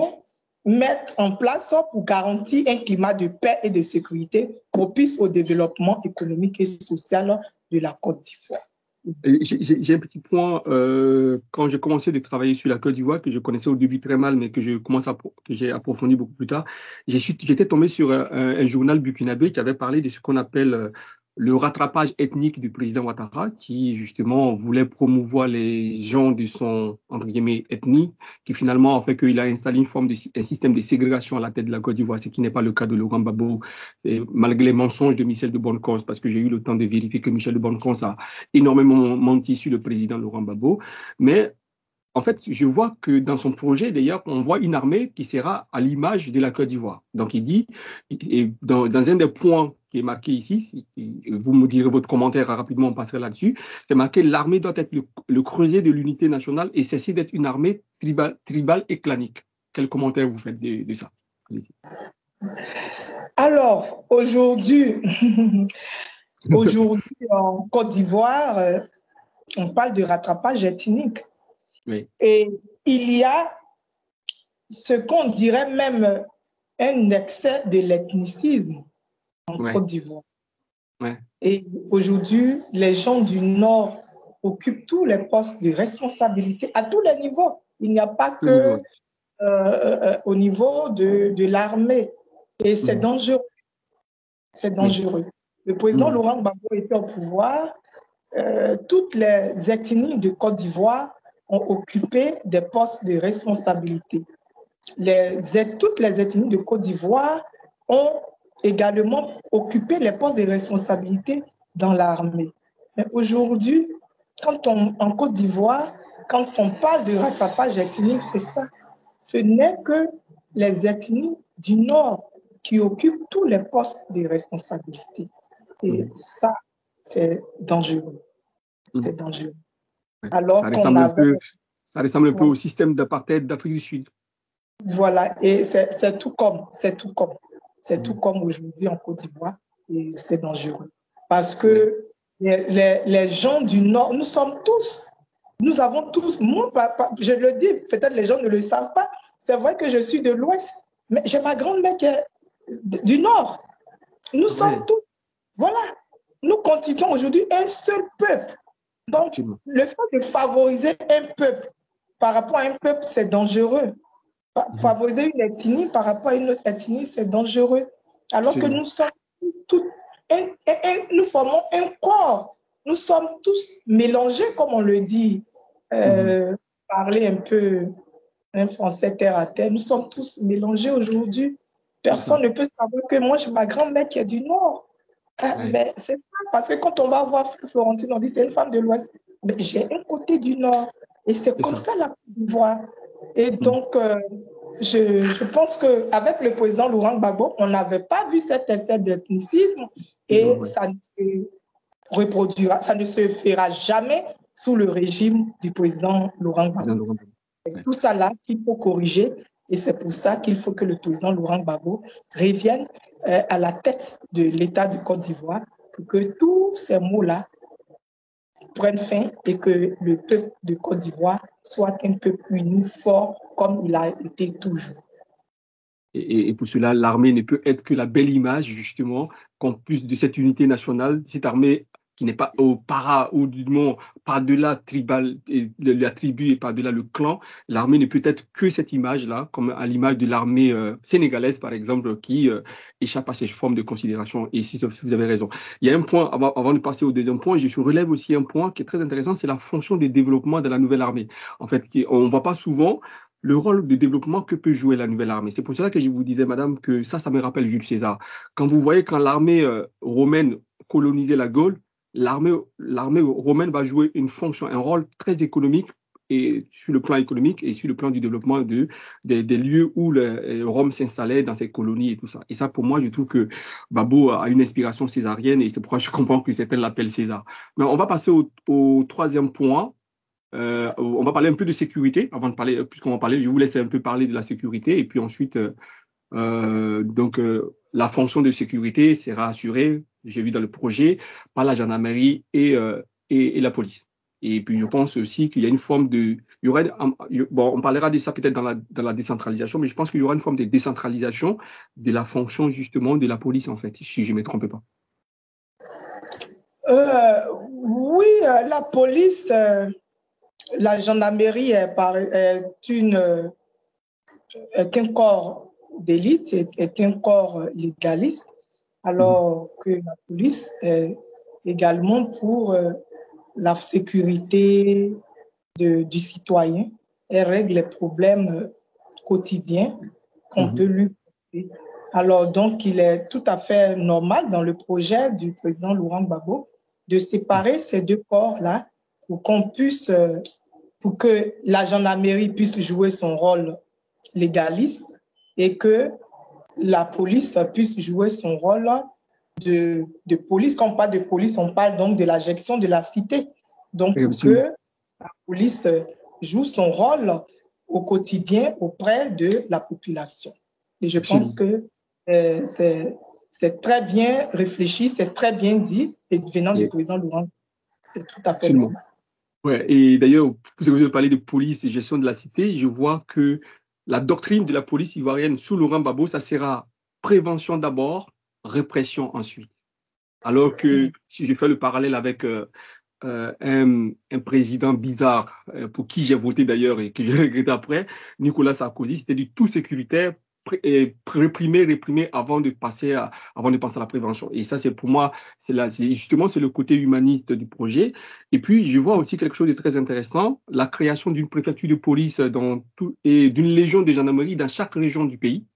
met en place pour garantir un climat de paix et de sécurité propice au développement économique et social de la Côte d'Ivoire. J'ai un petit point. Quand j'ai commencé de travailler sur la Côte d'Ivoire, que je connaissais au début très mal, mais que j'ai approfondi beaucoup plus tard, j'étais tombé sur un journal burkinabé qui avait parlé de ce qu'on appelle le rattrapage ethnique du président Ouattara, qui justement voulait promouvoir les gens de son, entre guillemets, ethnie, qui finalement a fait qu'il a installé un système de ségrégation à la tête de la Côte d'Ivoire, ce qui n'est pas le cas de Laurent Gbagbo, malgré les mensonges de Michel de Bonnecorse, parce que j'ai eu le temps de vérifier que Michel de Bonnecorse a énormément menti sur le président Laurent Gbagbo. Mais en fait, je vois que dans son projet, d'ailleurs, on voit une armée qui sera à l'image de la Côte d'Ivoire. Donc, il dit, et dans un des points qui est marqué ici, vous me direz votre commentaire rapidement, on passerait là-dessus, c'est marqué l'armée doit être le creuset de l'unité nationale et cesser d'être une armée tribale et clanique. Quel commentaire vous faites de ça? Alors, aujourd'hui, en Côte d'Ivoire, on parle de rattrapage ethnique. Oui. Et il y a ce qu'on dirait même un excès de l'ethnicisme en Côte d'Ivoire. Ouais. Et aujourd'hui, les gens du Nord occupent tous les postes de responsabilité à tous les niveaux. Il n'y a pas que au niveau de l'armée. Et c'est dangereux. C'est dangereux. Le président Laurent Gbagbo était au pouvoir. Toutes les ethnies de Côte d'Ivoire ont occupé des postes de responsabilité. Toutes les ethnies de Côte d'Ivoire ont également occupé les postes de responsabilité dans l'armée. Mais aujourd'hui, en Côte d'Ivoire, quand on parle de rattrapage ethnique, c'est ça. Ce n'est que les ethnies du Nord qui occupent tous les postes de responsabilité. Et ça, c'est dangereux. C'est dangereux. Alors ça ressemble un peu au système d'apartheid d'Afrique du Sud. Voilà, et c'est tout comme aujourd'hui en Côte d'Ivoire, et c'est dangereux. Parce que les gens du Nord, nous avons tous, moi, je le dis, peut-être les gens ne le savent pas, c'est vrai que je suis de l'Ouest, mais j'ai ma grand-mère qui est du Nord. Nous sommes tous, voilà, nous constituons aujourd'hui un seul peuple. Donc, le fait de favoriser un peuple par rapport à un peuple, c'est dangereux. Favoriser une ethnie par rapport à une autre ethnie, c'est dangereux. Alors que nous sommes tous, nous formons un corps. Nous sommes tous mélangés, comme on le dit. Parler un peu un français terre à terre. Nous sommes tous mélangés aujourd'hui. Personne ne peut savoir que moi, j'ai ma grand-mère qui est du Nord. Mais c'est pas parce que quand on va voir Florentine, on dit c'est une femme de l'Ouest. Mais j'ai un côté du Nord. Et c'est comme ça la Côte d'Ivoire. Et donc, je pense qu'avec le président Laurent Gbagbo, on n'avait pas vu cet essai d'ethnicisme et ça ne se reproduira, ça ne se fera jamais sous le régime du président Laurent Gbagbo. C'est tout ça là qu'il faut corriger et c'est pour ça qu'il faut que le président Laurent Gbagbo revienne à la tête de l'État de Côte d'Ivoire pour que tous ces mots-là prenne fin et que le peuple de Côte d'Ivoire soit un peuple uni, fort, comme il a été toujours. Et pour cela, l'armée ne peut être que la belle image, justement, qu'en plus de cette unité nationale, cette armée qui n'est pas au ou du moins par-delà tribal, la tribu et par-delà le clan, l'armée ne peut être que cette image-là, comme à l'image de l'armée sénégalaise, par exemple, qui échappe à ces formes de considération. Et si vous avez raison. Il y a un point, avant de passer au deuxième point, je relève aussi un point qui est très intéressant, c'est la fonction de développement de la nouvelle armée. En fait, on ne voit pas souvent le rôle de développement que peut jouer la nouvelle armée. C'est pour cela que je vous disais, madame, que ça me rappelle Jules César. Quand vous voyez quand l'armée romaine colonisait la Gaule, l'armée romaine va jouer une fonction, un rôle très économique et sur le plan économique et sur le plan du développement des lieux où Rome s'installait dans ses colonies et tout ça. Et ça, pour moi, je trouve que Babo a une inspiration césarienne et c'est pourquoi je comprends que certains l'appellent César. Mais on va passer au troisième point. On va parler un peu de sécurité avant de parler, puisqu'on va parler, je vous laisse un peu parler de la sécurité et puis ensuite, la fonction de sécurité sera assurée, j'ai vu dans le projet, par la gendarmerie et la police. Et puis je pense aussi qu'il y a une forme de, il y aura, bon, on parlera de ça peut-être dans la décentralisation, mais je pense qu'il y aura une forme de décentralisation de la fonction justement de la police en fait, si je ne me trompe pas. Oui, la police. La gendarmerie est un corps d'élite, est un corps légaliste, alors que la police est également pour la sécurité du citoyen. Elle règle les problèmes quotidiens qu'on peut lui poser. Alors donc, il est tout à fait normal dans le projet du président Laurent Gbagbo de séparer ces deux corps-là pour que la gendarmerie puisse jouer son rôle légaliste et que la police puisse jouer son rôle de police. Quand on parle de police, on parle donc de la gestion de la cité. Donc, pour que la police joue son rôle au quotidien auprès de la population. Et je pense que c'est très bien réfléchi, c'est très bien dit, et venant du président Laurent, c'est tout à fait normal. Ouais, et d'ailleurs, vous avez parlé de police et gestion de la cité, je vois que la doctrine de la police ivoirienne sous Laurent Gbagbo, ça sera prévention d'abord, répression ensuite. Alors que si je fais le parallèle avec un président bizarre, pour qui j'ai voté d'ailleurs et que j'ai regretté après, Nicolas Sarkozy, c'était du tout sécuritaire, réprimer avant de passer à la prévention. Et ça, c'est pour moi, c'est le côté humaniste du projet. Et puis, je vois aussi quelque chose de très intéressant, la création d'une préfecture de police et d'une légion de gendarmerie dans chaque région du pays.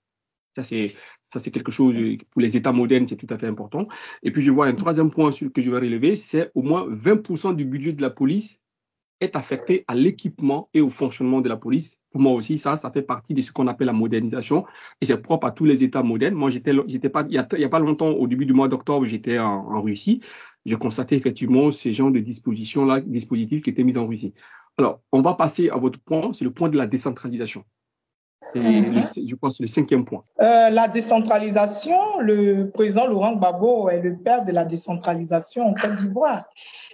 Ça, c'est quelque chose pour les États modernes, c'est tout à fait important. Et puis, je vois un troisième point que je vais relever, c'est au moins 20% du budget de la police est affecté à l'équipement et au fonctionnement de la police. Pour moi aussi, ça fait partie de ce qu'on appelle la modernisation et c'est propre à tous les États modernes. Moi, il y a pas longtemps, au début du mois d'octobre, j'étais en Russie. J'ai constaté effectivement ces genres de dispositifs qui étaient mis en Russie. Alors, on va passer à votre point, c'est le point de la décentralisation. Je pense le cinquième point. La décentralisation, le président Laurent Gbagbo est le père de la décentralisation en Côte d'Ivoire.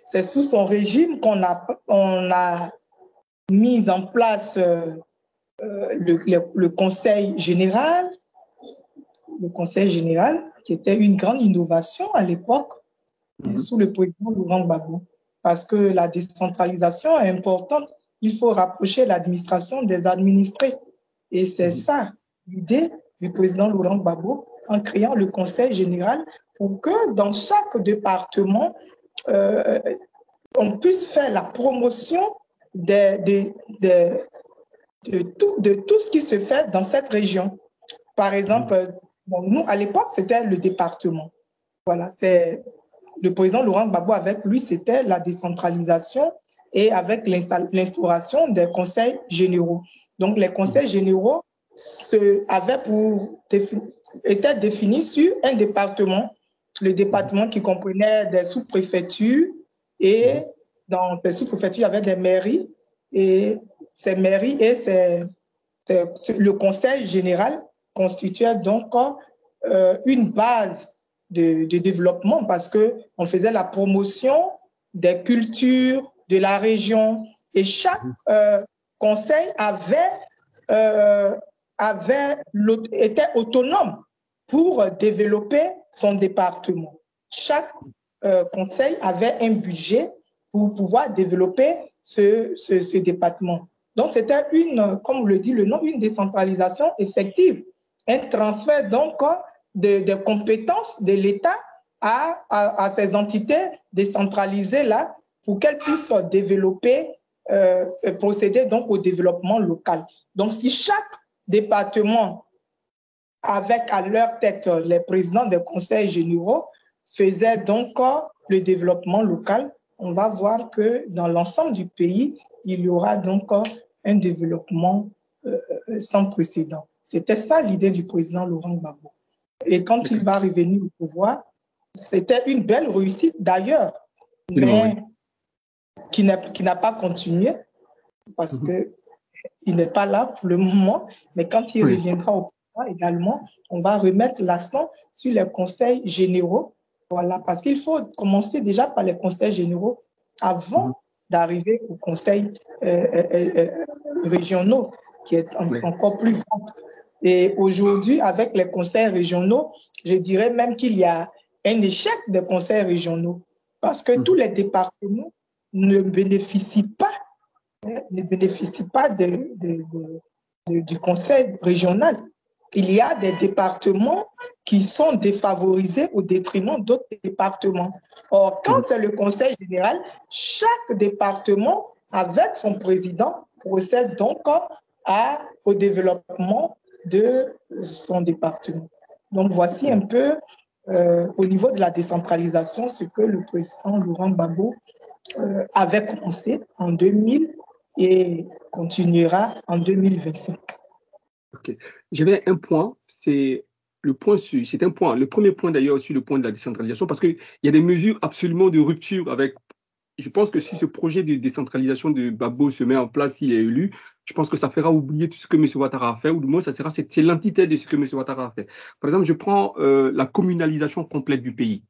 C'est sous son régime qu'on a mis en place le Conseil général, qui était une grande innovation à l'époque, sous le président Laurent Gbagbo. Parce que la décentralisation est importante, il faut rapprocher l'administration des administrés. Et c'est ça l'idée du président Laurent Gbagbo en créant le Conseil général pour que dans chaque département, on puisse faire la promotion de tout ce qui se fait dans cette région. Par exemple, nous, à l'époque, c'était le département. Voilà, c'est le président Laurent Gbagbo, avec lui, c'était la décentralisation et avec l'instauration des conseils généraux. Donc, les conseils généraux étaient définis sur un département, le département qui comprenait des sous-préfectures et dans ces sous-préfectures, il y avait des mairies et ces mairies et le conseil général constituait donc une base de développement parce qu'on faisait la promotion des cultures de la région. Et chaque conseil était autonome pour développer son département. Chaque conseil avait un budget pour pouvoir développer ce département. Donc, c'était comme le dit le nom, une décentralisation effective, un transfert donc de compétences de l'État à ces entités décentralisées là pour qu'elles puissent développer, procéder donc au développement local. Donc, si chaque département, avec à leur tête les présidents des conseils généraux, faisait donc le développement local, on va voir que dans l'ensemble du pays, il y aura donc un développement sans précédent. C'était ça l'idée du président Laurent Gbagbo. Et quand il va revenir au pouvoir, c'était une belle réussite d'ailleurs, mais qui n'a pas continué parce qu'il n'est pas là pour le moment. Mais quand il reviendra au pouvoir également, on va remettre l'accent sur les conseils généraux. Voilà, parce qu'il faut commencer déjà par les conseils généraux avant d'arriver aux conseils régionaux, qui est encore plus vaste. Et aujourd'hui, avec les conseils régionaux, je dirais même qu'il y a un échec des conseils régionaux parce que tous les départements ne bénéficient pas du conseil régional. Il y a des départements qui sont défavorisés au détriment d'autres départements. Or, quand c'est le conseil général, chaque département, avec son président, procède donc au développement de son département. Donc, voici un peu, au niveau de la décentralisation, ce que le président Laurent Gbagbo avait commencé en 2000 et continuera en 2025. Ok. J'avais un point, c'est le premier point d'ailleurs sur le point de la décentralisation, parce qu'il y a des mesures absolument de rupture avec. Je pense que si ce projet de décentralisation de Gbagbo se met en place, s'il est élu, je pense que ça fera oublier tout ce que M. Ouattara a fait, ou du moins c'est l'antithèse de ce que M. Ouattara a fait. Par exemple, je prends la communalisation complète du pays.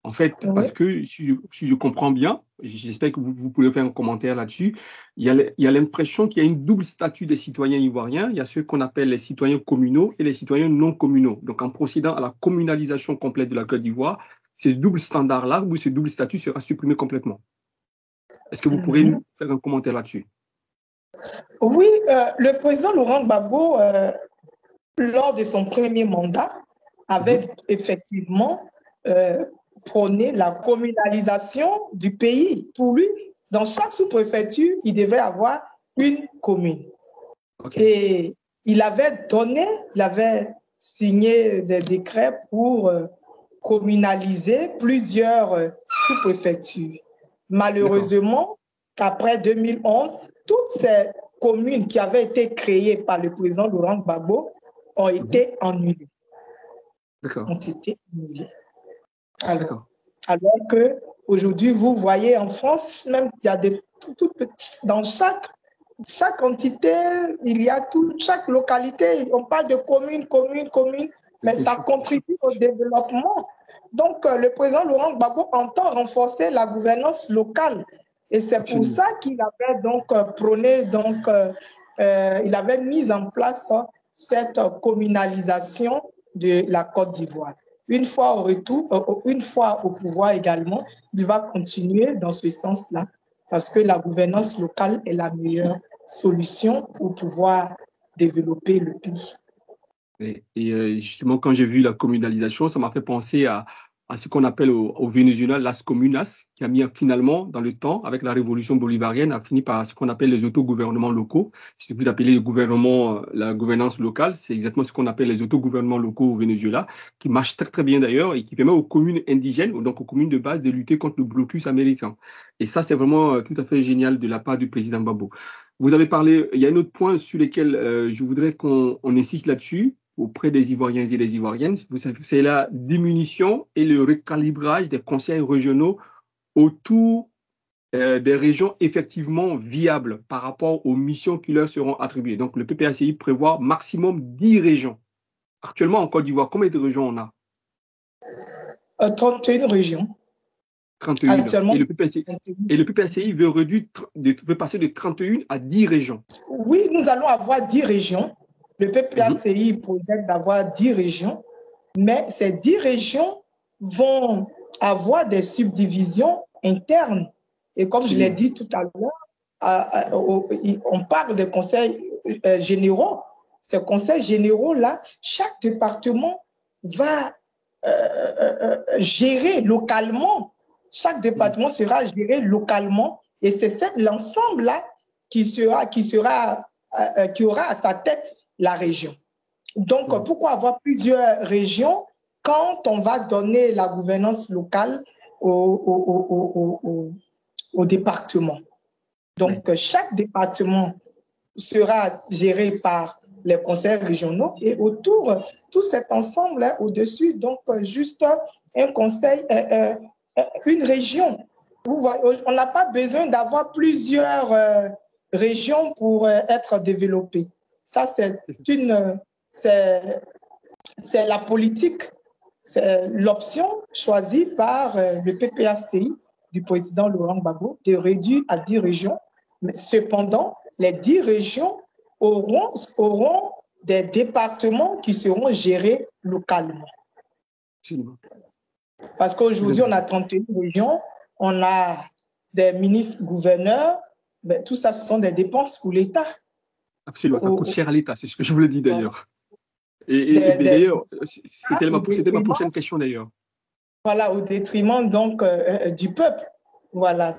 En fait, parce que si je comprends bien, j'espère que vous pouvez faire un commentaire là-dessus, il y a l'impression qu'il y a une double statut des citoyens ivoiriens. Il y a ceux qu'on appelle les citoyens communaux et les citoyens non communaux. Donc, en procédant à la communalisation complète de la Côte d'Ivoire, ce double standard-là, ou ce double statut sera supprimé complètement. Est-ce que vous pourrez nous faire un commentaire là-dessus? Oui, le président Laurent Gbagbo, lors de son premier mandat, avait effectivement prôné la communalisation du pays. Pour lui, dans chaque sous-préfecture, il devrait avoir une commune. Et il avait signé des décrets pour communaliser plusieurs sous-préfectures. Malheureusement, après 2011, toutes ces communes qui avaient été créées par le président Laurent Gbagbo ont été annulées. Ont été annulées. Alors qu'aujourd'hui, vous voyez en France, même il y a dans chaque entité, il y a chaque localité, on parle de commune, mais ça contribue au développement. Donc, le président Laurent Gbagbo entend renforcer la gouvernance locale. Et c'est pour ça qu'il avait donc prôné, il avait mis en place cette communalisation de la Côte d'Ivoire. Une fois au pouvoir également, il va continuer dans ce sens-là, parce que la gouvernance locale est la meilleure solution pour pouvoir développer le pays. Et justement, quand j'ai vu la communalisation, ça m'a fait penser à ce qu'on appelle au Venezuela las comunas, qui a mis finalement, dans le temps, avec la révolution bolivarienne, a fini par ce qu'on appelle les autogouvernements locaux. Si vous appelez le gouvernement, la gouvernance locale, c'est exactement ce qu'on appelle les autogouvernements locaux au Venezuela, qui marchent très très bien d'ailleurs et qui permet aux communes indigènes, donc aux communes de base, de lutter contre le blocus américain. Et ça, c'est vraiment tout à fait génial de la part du président Gbagbo. Vous avez parlé, il y a un autre point sur lequel je voudrais qu'on insiste là-dessus, auprès des Ivoiriens et des Ivoiriennes, c'est la diminution et le recalibrage des conseils régionaux autour des régions effectivement viables par rapport aux missions qui leur seront attribuées. Donc, le PPACI prévoit maximum 10 régions. Actuellement, en Côte d'Ivoire, combien de régions on a? 31 régions. 31. Actuellement, Et le PPACI veut passer de 31 à 10 régions. Oui, nous allons avoir 10 régions. Le PPACI projette d'avoir 10 régions, mais ces 10 régions vont avoir des subdivisions internes. Et comme je l'ai dit tout à l'heure, on parle des conseils généraux. Ces conseils généraux-là, chaque département va gérer localement. Chaque département sera géré localement et c'est l'ensemble-là qui aura à sa tête la région. Donc, pourquoi avoir plusieurs régions quand on va donner la gouvernance locale au département? Donc, chaque département sera géré par les conseils régionaux et autour, tout cet ensemble au-dessus, donc juste un conseil, une région. On n'a pas besoin d'avoir plusieurs régions pour être développé. Ça, c'est la politique, c'est l'option choisie par le PPACI du président Laurent Gbagbo de réduire à 10 régions. Mais cependant, les 10 régions auront des départements qui seront gérés localement. Parce qu'aujourd'hui, on a 31 régions, on a des ministres gouverneurs, mais tout ça, ce sont des dépenses pour l'État. Absolument, ça coûte cher à l'État, c'est ce que je voulais dire d'ailleurs. Et d'ailleurs, c'était ma prochaine question d'ailleurs. Voilà, au détriment donc du peuple. Voilà,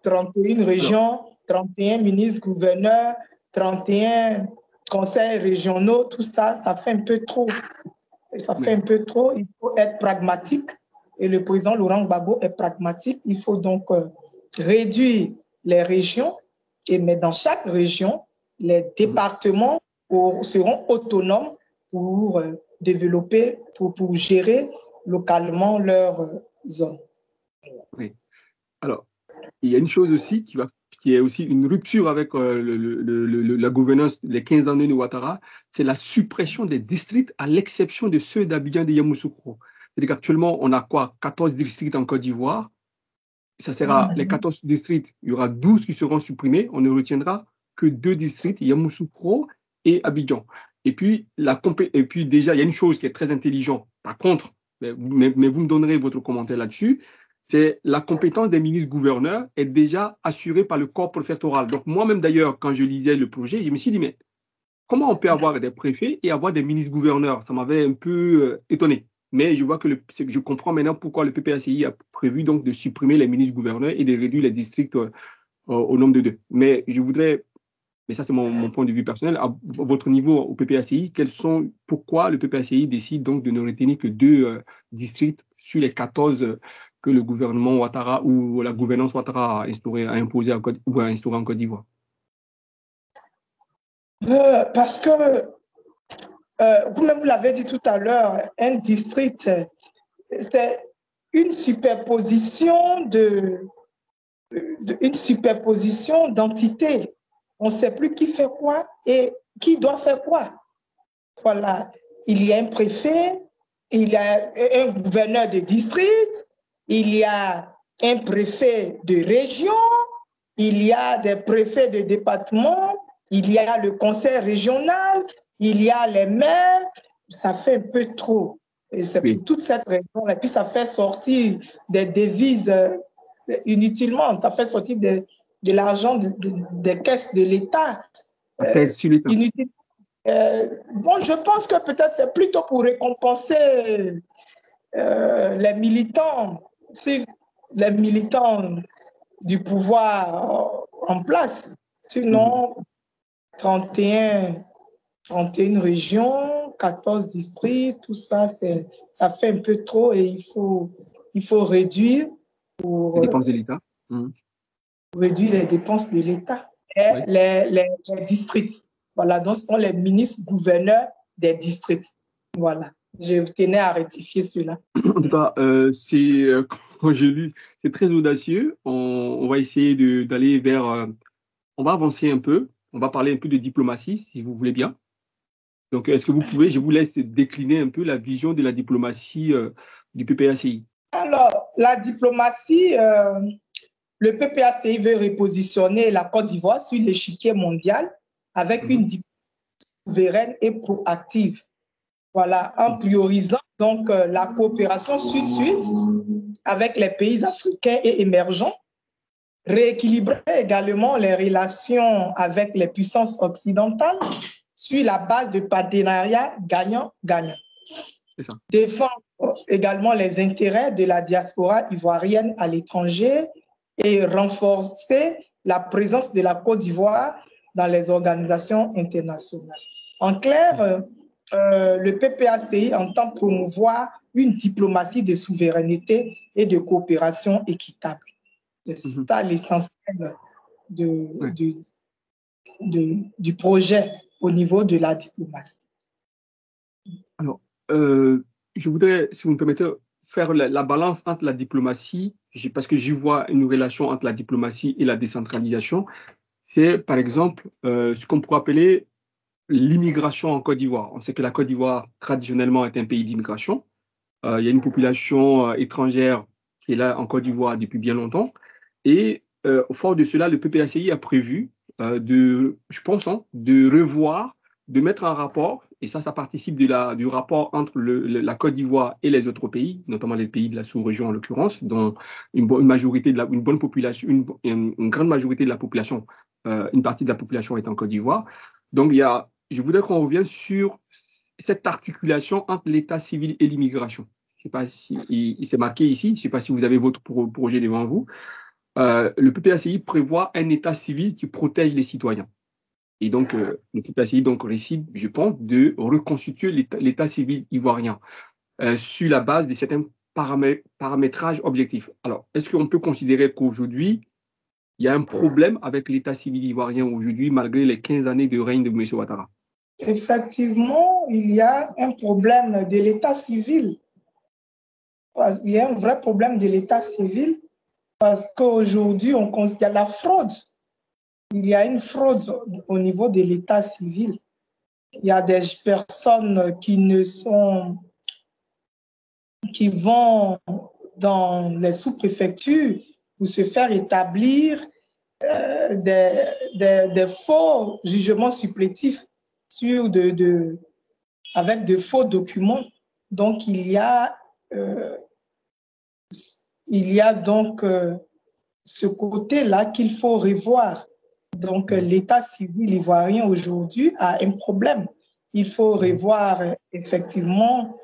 31 régions, 31 ministres gouverneurs, 31 conseils régionaux, tout ça, ça fait un peu trop. Ça fait un peu trop, il faut être pragmatique. Et le président Laurent Gbagbo est pragmatique. Il faut donc réduire les régions, mais dans chaque région, les départements seront autonomes pour développer, pour gérer localement leur zone. Oui. Alors, il y a une chose aussi qui est aussi une rupture avec la gouvernance des 15 années de Ouattara, c'est la suppression des districts à l'exception de ceux d'Abidjan et de Yamoussoukro. C'est-à-dire qu'actuellement, on a 14 districts en Côte d'Ivoire. Ça sera les 14 districts, il y aura 12 qui seront supprimés. On ne retiendra que 2 districts, Yamoussoukro et Abidjan. Et puis déjà, il y a une chose qui est très intelligente. Par contre, mais vous me donnerez votre commentaire là-dessus, c'est la compétence des ministres gouverneurs est déjà assurée par le corps préfectoral. Donc moi-même d'ailleurs, quand je lisais le projet, je me suis dit, mais comment on peut avoir des préfets et avoir des ministres gouverneurs? Ça m'avait un peu étonné. Mais je vois que je comprends maintenant pourquoi le PPACI a prévu donc de supprimer les ministres gouverneurs et de réduire les districts au nombre de 2. Mais je voudrais, mais ça c'est mon point de vue personnel, à votre niveau au PPACI, pourquoi le PPACI décide donc de ne retenir que 2 districts sur les 14 que le gouvernement Ouattara ou la gouvernance Ouattara a imposé ou a instauré en Côte d'Ivoire? Parce que vous-même vous l'avez dit tout à l'heure, un district, c'est une superposition d'entités. On ne sait plus qui fait quoi et qui doit faire quoi. Voilà, il y a un préfet, il y a un gouverneur de district, il y a un préfet de région, il y a des préfets de département, il y a le conseil régional, il y a les maires. Ça fait un peu trop. Et c'est pour toute cette raison. Et puis ça fait sortir des devises inutilement. Ça fait sortir de l'argent des caisses de l'État. Inutilement. Je pense que peut-être c'est plutôt pour récompenser les militants. Si les militants du pouvoir en place. Sinon, 31 régions, 14 districts, tout ça, ça fait un peu trop et il faut réduire pour les dépenses de l'État. Réduire les dépenses de l'État et les districts. Voilà, donc ce sont les ministres gouverneurs des districts. Voilà, je tenais à rectifier cela. En tout cas, quand j'ai lu, c'est très audacieux. On va essayer d'aller vers... on va avancer un peu. On va parler un peu de diplomatie, si vous voulez bien. Donc, est-ce que vous pouvez, je vous laisse décliner un peu la vision de la diplomatie du PPACI. Alors, la diplomatie, le PPACI veut repositionner la Côte d'Ivoire sur l'échiquier mondial avec une diplomatie souveraine et proactive. Voilà, en priorisant donc la coopération sud-sud avec les pays africains et émergents, rééquilibrer également les relations avec les puissances occidentales sur la base de partenariats gagnant-gagnant. Défendre également les intérêts de la diaspora ivoirienne à l'étranger et renforcer la présence de la Côte d'Ivoire dans les organisations internationales. En clair, le PPACI entend promouvoir une diplomatie de souveraineté et de coopération équitable. C'est ça l'essentiel du projet au niveau de la diplomatie. Alors, je voudrais, si vous me permettez, faire la balance entre la diplomatie, parce que j'y vois une relation entre la diplomatie et la décentralisation. C'est, par exemple, ce qu'on pourrait appeler l'immigration en Côte d'Ivoire. On sait que la Côte d'Ivoire, traditionnellement, est un pays d'immigration. Il y a une population étrangère qui est là en Côte d'Ivoire depuis bien longtemps. Et au fort de cela, le PPACI a prévu de revoir, de mettre un rapport, et ça participe du rapport entre la Côte d'Ivoire et les autres pays, notamment les pays de la sous-région en l'occurrence, dont une bonne population, une grande majorité de la population, une partie de la population est en Côte d'Ivoire. Donc je voudrais qu'on revienne sur cette articulation entre l'état civil et l'immigration. Je ne sais pas si il s'est marqué ici, je ne sais pas si vous avez votre projet devant vous. Le PPACI prévoit un état civil qui protège les citoyens. Et donc, le PPACI décide, je pense, de reconstituer l'état civil ivoirien sur la base de certains paramétrages objectifs. Alors, est-ce qu'on peut considérer qu'aujourd'hui, il y a un problème avec l'état civil ivoirien aujourd'hui, malgré les 15 années de règne de M. Ouattara? Effectivement, il y a un problème de l'état civil. Il y a un vrai problème de l'état civil parce qu'aujourd'hui, on considère la fraude. Il y a une fraude au niveau de l'état civil. Il y a des personnes qui vont dans les sous-préfectures pour se faire établir des faux jugements supplétifs avec de faux documents. Donc, il y a donc ce côté-là qu'il faut revoir. Donc, l'état civil ivoirien aujourd'hui a un problème. Il faut revoir effectivement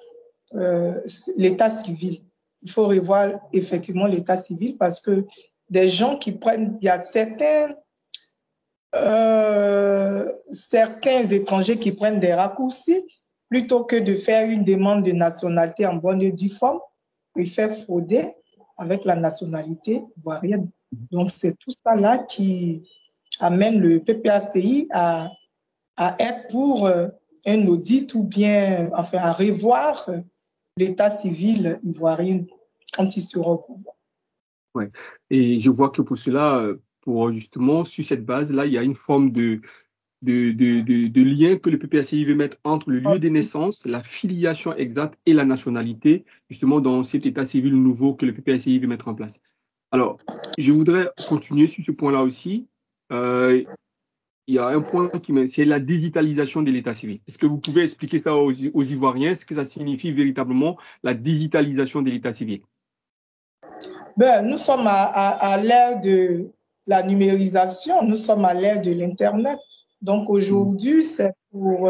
l'état civil. Il faut revoir effectivement l'état civil parce que des gens qui prennent, il y a certains étrangers qui prennent des raccourcis plutôt que de faire une demande de nationalité en bonne et due forme, préfèrent frauder avec la nationalité ivoirienne. Donc, c'est tout ça là qui amène le PPACI à être pour un audit ou bien à revoir l'état civil ivoirien quand il sera au pouvoir. Ouais. Et je vois que pour cela, pour justement, sur cette base-là, il y a une forme de lien que le PPACI veut mettre entre le lieu de naissance, la filiation exacte et la nationalité, justement dans cet état civil nouveau que le PPACI veut mettre en place. Alors, je voudrais continuer sur ce point-là aussi. Il y a un point c'est la digitalisation de l'état civil. Est-ce que vous pouvez expliquer ça aux Ivoiriens, ce que ça signifie véritablement la digitalisation de l'état civil? Nous sommes à l'ère de la numérisation, nous sommes à l'ère de l'Internet. Donc aujourd'hui, c'est pour,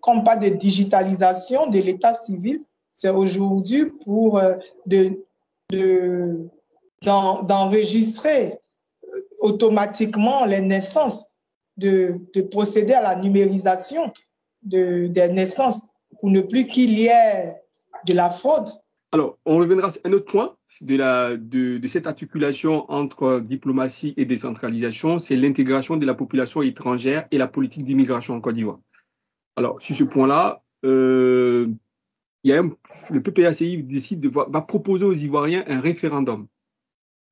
comme pas de digitalisation de l'état civil, c'est aujourd'hui pour d'enregistrer automatiquement les naissances, de procéder à la numérisation des naissances pour ne plus qu'il y ait de la fraude. Alors, on reviendra à un autre point de cette articulation entre diplomatie et décentralisation, c'est l'intégration de la population étrangère et la politique d'immigration en Côte d'Ivoire. Alors, sur ce point-là, le PPACI va proposer aux Ivoiriens un référendum.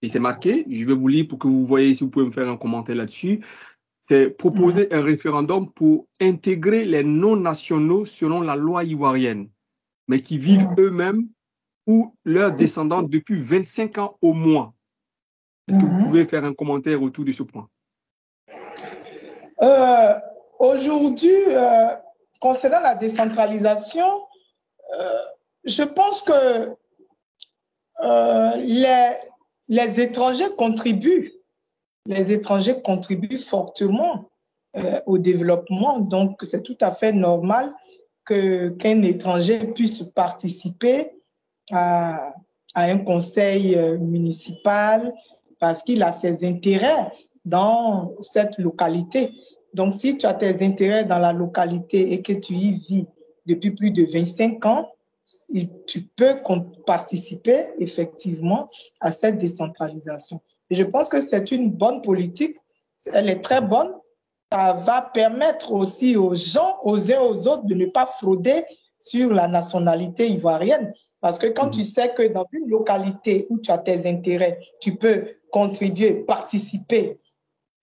Et c'est marqué, je vais vous lire pour que vous voyez si vous pouvez me faire un commentaire là-dessus. C'est proposer un référendum pour intégrer les non-nationaux selon la loi ivoirienne, mais qui vivent eux-mêmes ou leurs descendants depuis 25 ans au moins. Est-ce que vous pouvez faire un commentaire autour de ce point? Aujourd'hui, concernant la décentralisation, je pense que les étrangers contribuent. Les étrangers contribuent fortement au développement. Donc, c'est tout à fait normal qu'un étranger puisse participer à un conseil municipal parce qu'il a ses intérêts dans cette localité. Donc, si tu as tes intérêts dans la localité et que tu y vis depuis plus de 25 ans, tu peux participer effectivement à cette décentralisation. Et je pense que c'est une bonne politique, elle est très bonne. Ça va permettre aussi aux gens, aux uns aux autres, de ne pas frauder sur la nationalité ivoirienne. Parce que quand tu sais que dans une localité où tu as tes intérêts, tu peux contribuer, participer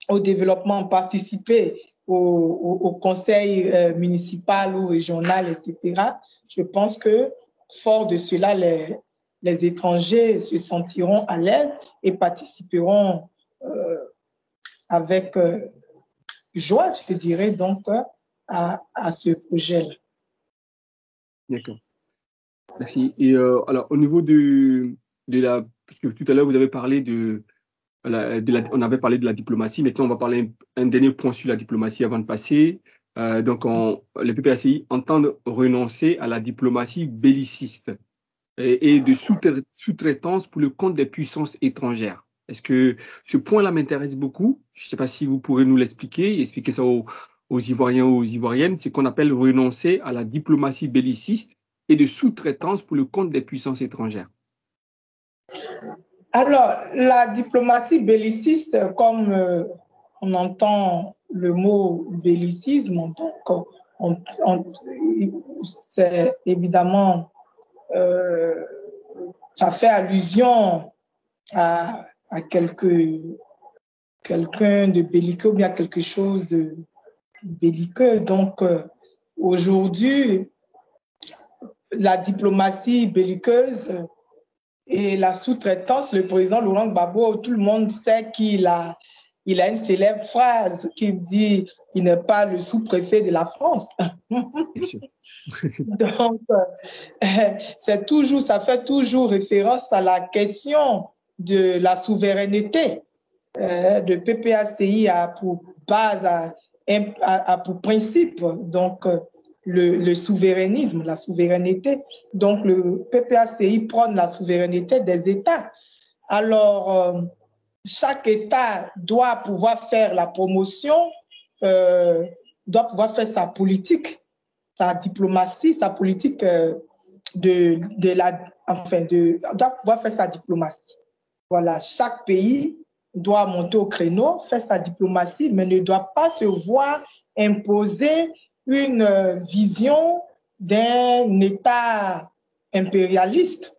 au développement, participer au conseil municipal ou régional, etc., je pense que fort de cela, les étrangers se sentiront à l'aise et participeront avec joie, je dirais, donc, à ce projet-là. D'accord. Merci. Et alors, au niveau de la... Parce que tout à l'heure, vous avez parlé on avait parlé de la diplomatie. Maintenant, on va parler un dernier point sur la diplomatie avant de passer. Donc, les PPACI entendent renoncer à la diplomatie belliciste et de sous-traitance pour le compte des puissances étrangères. Est-ce que ce point-là m'intéresse beaucoup? Je ne sais pas si vous pourrez nous l'expliquer, expliquer ça aux Ivoiriens ou aux Ivoiriennes. C'est qu'on appelle renoncer à la diplomatie belliciste et de sous-traitance pour le compte des puissances étrangères. Alors, la diplomatie belliciste, comme on entend le mot bellicisme, donc c'est évidemment, ça fait allusion à quelqu'un de belliqueux ou bien quelque chose de belliqueux. Donc, aujourd'hui, la diplomatie belliqueuse et la sous-traitance, le président Laurent Gbagbo, tout le monde sait qu'il a une célèbre phrase qui dit « il n'est pas le sous-préfet de la France ». Donc, ça fait toujours référence à la question de la souveraineté. De PPACI a pour base, a pour principe, donc, le souverainisme, la souveraineté. Donc, le PPACI prône la souveraineté des États. Alors, chaque État doit pouvoir faire la promotion, doit pouvoir faire sa politique, sa diplomatie, sa politique doit pouvoir faire sa diplomatie. Voilà, chaque pays doit monter au créneau, faire sa diplomatie, mais ne doit pas se voir imposer une vision d'un État impérialiste.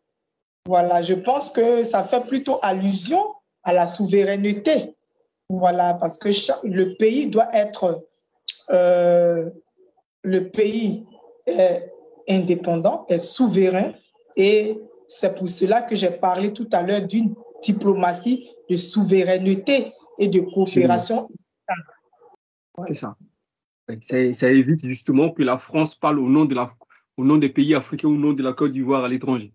Voilà, je pense que ça fait plutôt allusion à la souveraineté. Voilà, parce que le pays doit être le pays est indépendant, est souverain, et c'est pour cela que j'ai parlé tout à l'heure d'une diplomatie de souveraineté et de coopération. C'est ça. Ça évite justement que la France parle au nom des pays africains, au nom de la Côte d'Ivoire à l'étranger.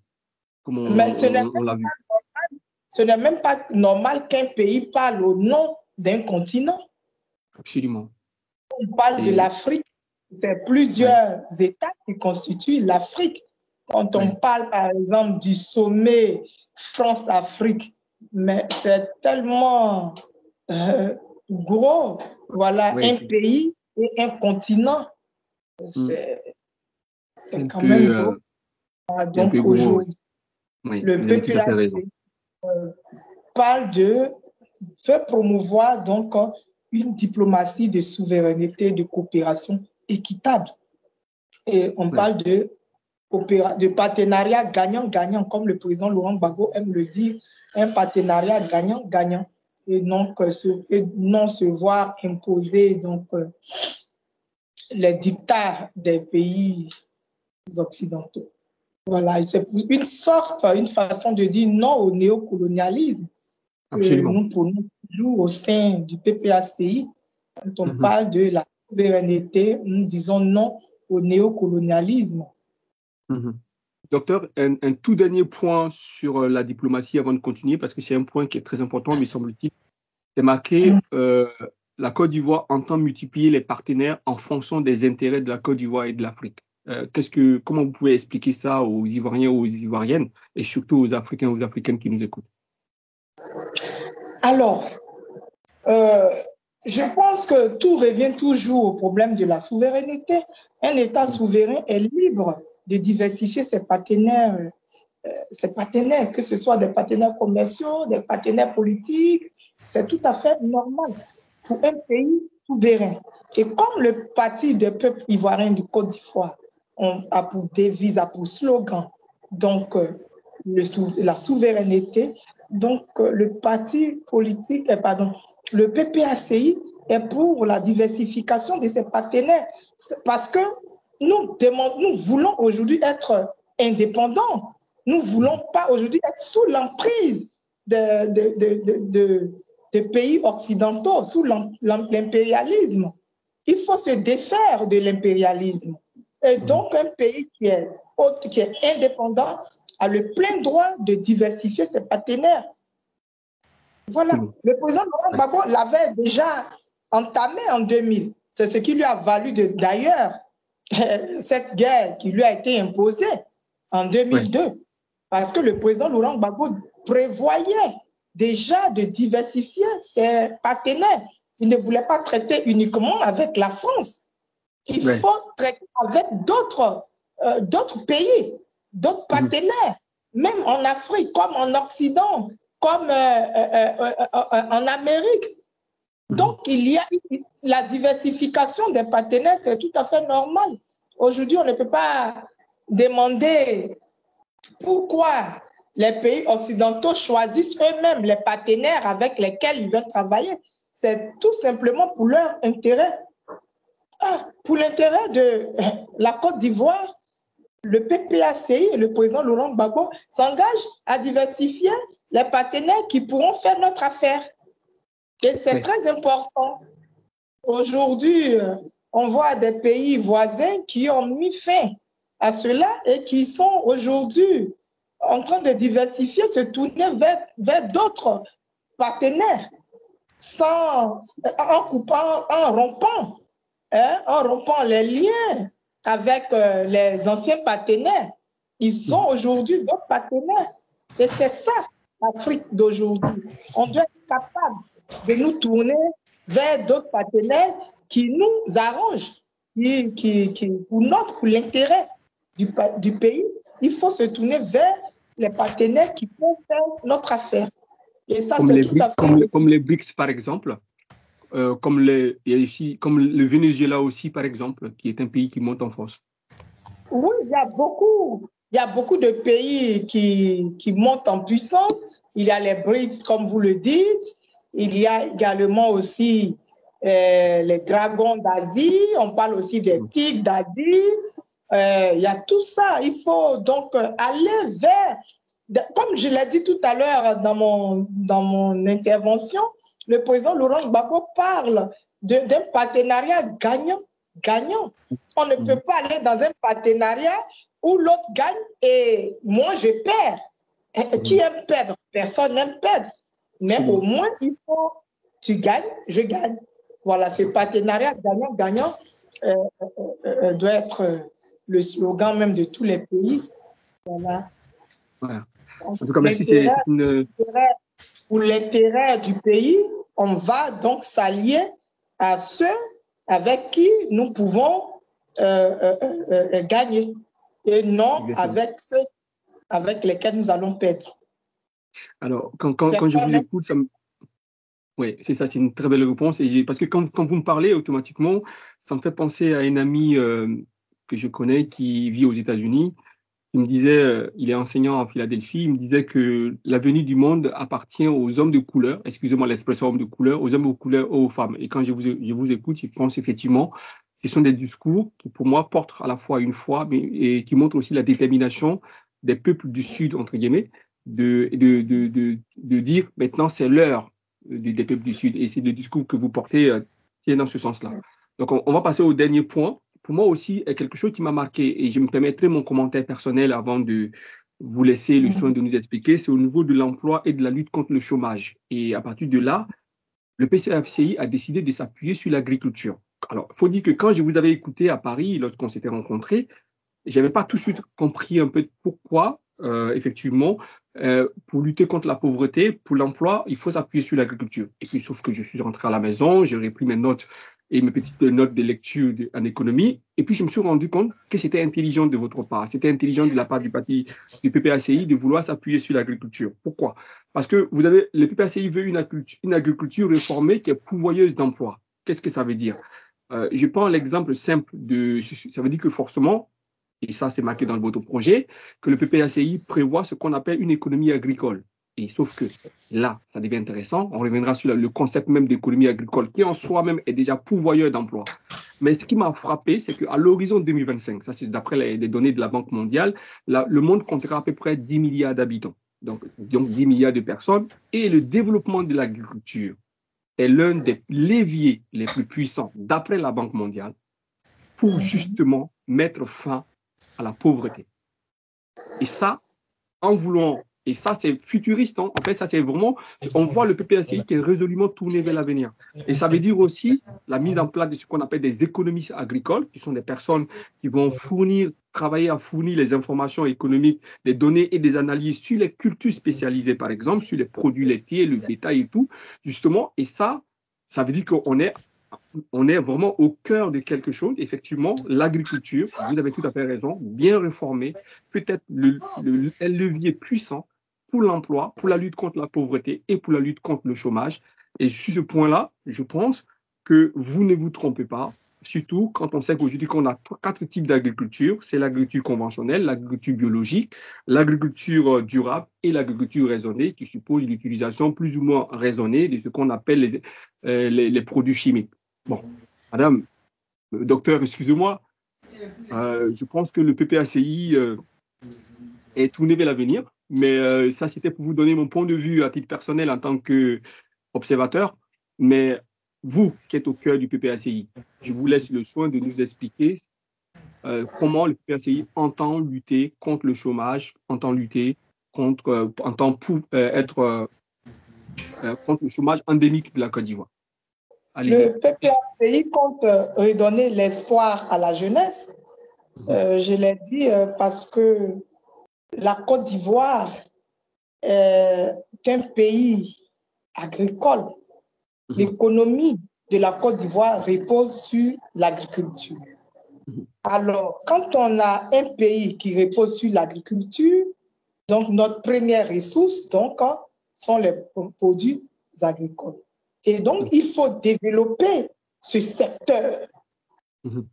Mais ce n'est même pas normal qu'un pays parle au nom d'un continent. Absolument. On parle de l'Afrique. C'est plusieurs États qui constituent l'Afrique. Quand on parle, par exemple, du sommet France-Afrique, mais c'est tellement gros. Voilà, un pays et un continent. C'est quand même gros. Donc, aujourd'hui, le PPAC veut promouvoir donc une diplomatie de souveraineté, de coopération équitable. Et on parle de partenariat gagnant-gagnant, comme le président Laurent Gbagbo aime le dire, un partenariat gagnant-gagnant, et non se voir imposer donc, les dictats des pays occidentaux. Voilà, c'est une façon de dire non au néocolonialisme que Absolument. nous prenons toujours au sein du PPACI. Quand on parle de la souveraineté, nous disons non au néocolonialisme. Docteur, un tout dernier point sur la diplomatie avant de continuer, parce que c'est un point qui est très important, me semble-t-il. C'est marqué, la Côte d'Ivoire entend multiplier les partenaires en fonction des intérêts de la Côte d'Ivoire et de l'Afrique. Comment vous pouvez expliquer ça aux Ivoiriens, aux Ivoiriennes, et surtout aux Africains, aux Africaines qui nous écoutent? Alors, je pense que tout revient toujours au problème de la souveraineté. Un État souverain est libre de diversifier ses partenaires, que ce soit des partenaires commerciaux, des partenaires politiques. C'est tout à fait normal pour un pays souverain. Et comme le Parti des peuples ivoiriens du Côte d'Ivoire a pour devise, a pour slogan, donc la souveraineté, donc le parti politique, le PPACI est pour la diversification de ses partenaires. Parce que nous voulons aujourd'hui être indépendants. Nous ne voulons pas aujourd'hui être sous l'emprise de pays occidentaux, sous l'impérialisme. Il faut se défaire de l'impérialisme. Et donc, un pays qui est indépendant a le plein droit de diversifier ses partenaires. Voilà. Le président Laurent Gbagbo l'avait déjà entamé en 2000. C'est ce qui lui a valu d'ailleurs cette guerre qui lui a été imposée en 2002. Oui. Parce que le président Laurent Gbagbo prévoyait déjà de diversifier ses partenaires. Il ne voulait pas traiter uniquement avec la France. Il faut traiter avec d'autres pays, d'autres partenaires, même en Afrique, comme en Occident, comme en Amérique. Donc, il y a la diversification des partenaires, c'est tout à fait normal. Aujourd'hui, on ne peut pas demander pourquoi les pays occidentaux choisissent eux-mêmes les partenaires avec lesquels ils veulent travailler. C'est tout simplement pour leur intérêt. Pour l'intérêt de la Côte d'Ivoire, le PPACI et le président Laurent Gbagbo s'engagent à diversifier les partenaires qui pourront faire notre affaire. Et c'est très important. Aujourd'hui, on voit des pays voisins qui ont mis fin à cela et qui sont aujourd'hui en train de diversifier, se tourner vers d'autres partenaires en rompant les liens avec les anciens partenaires. Ils sont aujourd'hui d'autres partenaires. Et c'est ça, l'Afrique d'aujourd'hui. On doit être capable de nous tourner vers d'autres partenaires qui nous arrangent, pour l'intérêt du pays. Il faut se tourner vers les partenaires qui peuvent faire notre affaire. Et ça, comme les BRICS, par exemple. Comme le Venezuela aussi, par exemple, qui est un pays qui monte en force. Oui, il y a beaucoup de pays qui montent en puissance. Il y a les BRICS, comme vous le dites. Il y a également aussi les dragons d'Asie. On parle aussi des tigres d'Asie. Il y a tout ça. Il faut donc aller vers, comme je l'ai dit tout à l'heure dans mon intervention, le président Laurent Gbagbo parle d'un partenariat gagnant-gagnant. On ne peut pas aller dans un partenariat où l'autre gagne et moi je perds. Qui aime perdre? Personne n'aime perdre. Mais au moins, il faut, tu gagnes, je gagne. Voilà, ce partenariat gagnant-gagnant doit être le slogan même de tous les pays. Voilà. En tout cas, merci. C'est pour l'intérêt du pays, on va donc s'allier à ceux avec qui nous pouvons gagner et non avec ceux avec lesquels nous allons perdre. Alors, quand je vous écoute, oui, c'est ça, c'est une très belle réponse. Parce que quand vous me parlez automatiquement, ça me fait penser à un ami que je connais qui vit aux États-Unis. Il me disait, il est enseignant en Philadelphie, il me disait que l'avenir du monde appartient aux hommes de couleur, excusez-moi l'expression homme de couleur, aux hommes de couleur, aux femmes. Et quand je vous écoute, je pense effectivement Ce sont des discours qui, pour moi, portent à la fois une foi, et qui montrent aussi la détermination des peuples du Sud, entre guillemets, de dire maintenant c'est l'heure des peuples du Sud. Et c'est le discours que vous portez qui est dans ce sens-là. Donc, on va passer au dernier point. Pour moi aussi, quelque chose qui m'a marqué, et je me permettrai mon commentaire personnel avant de vous laisser le soin de nous expliquer, c'est au niveau de l'emploi et de la lutte contre le chômage. Et à partir de là, le PCACI a décidé de s'appuyer sur l'agriculture. Alors, il faut dire que quand je vous avais écouté à Paris, lorsqu'on s'était rencontrés, je n'avais pas tout de suite compris un peu pourquoi, effectivement, pour lutter contre la pauvreté, pour l'emploi, il faut s'appuyer sur l'agriculture. Et puis, sauf que je suis rentré à la maison, j'ai repris mes notes et mes petites notes de lecture en économie, et puis je me suis rendu compte que c'était intelligent de votre part, c'était intelligent de la part du PPACI de vouloir s'appuyer sur l'agriculture. Pourquoi? Parce que le PPACI veut une agriculture réformée qui est pourvoyeuse d'emplois. Qu'est-ce que ça veut dire? Je prends l'exemple simple ça veut dire que forcément, et ça c'est marqué dans votre projet, que le PPACI prévoit ce qu'on appelle une économie agricole. Et sauf que là, ça devient intéressant. On reviendra sur le concept même d'économie agricole qui en soi-même est déjà pourvoyeur d'emplois. Mais ce qui m'a frappé, c'est qu'à l'horizon 2025, ça c'est d'après les données de la Banque mondiale, le monde comptera à peu près 10 milliards d'habitants. Donc 10 milliards de personnes. Et le développement de l'agriculture est l'un des leviers les plus puissants d'après la Banque mondiale pour justement mettre fin à la pauvreté. Et ça, en voulant... Et ça, c'est futuriste. Hein. En fait, ça, c'est vraiment... On voit le PPACI qui est résolument tourné vers l'avenir. Et ça veut dire aussi la mise en place de ce qu'on appelle des économistes agricoles, qui sont des personnes qui vont travailler à fournir les informations économiques, des données et des analyses sur les cultures spécialisées, par exemple, sur les produits laitiers, le bétail et tout, justement. Et ça veut dire qu'on est vraiment au cœur de quelque chose. Effectivement, l'agriculture, vous avez tout à fait raison, bien réformée, peut-être un levier puissant pour l'emploi, pour la lutte contre la pauvreté et pour la lutte contre le chômage. Et sur ce point-là, je pense que vous ne vous trompez pas, surtout quand on sait qu'aujourd'hui qu'on a 4 types d'agriculture. C'est l'agriculture conventionnelle, l'agriculture biologique, l'agriculture durable et l'agriculture raisonnée, qui suppose l'utilisation plus ou moins raisonnée de ce qu'on appelle les produits chimiques. Bon, madame, docteur, excusez-moi, je pense que le PPACI est tourné vers l'avenir, mais ça, c'était pour vous donner mon point de vue à titre personnel en tant qu'observateur. Mais vous, qui êtes au cœur du PPACI, je vous laisse le soin de nous expliquer comment le PPACI entend lutter contre le chômage, entend lutter contre le chômage endémique de la Côte d'Ivoire. Le PPACI compte redonner l'espoir à la jeunesse. Je l'ai dit parce que la Côte d'Ivoire est un pays agricole. L'économie de la Côte d'Ivoire repose sur l'agriculture. Alors, quand on a un pays qui repose sur l'agriculture, donc notre première ressource sont les produits agricoles. Et donc, il faut développer ce secteur.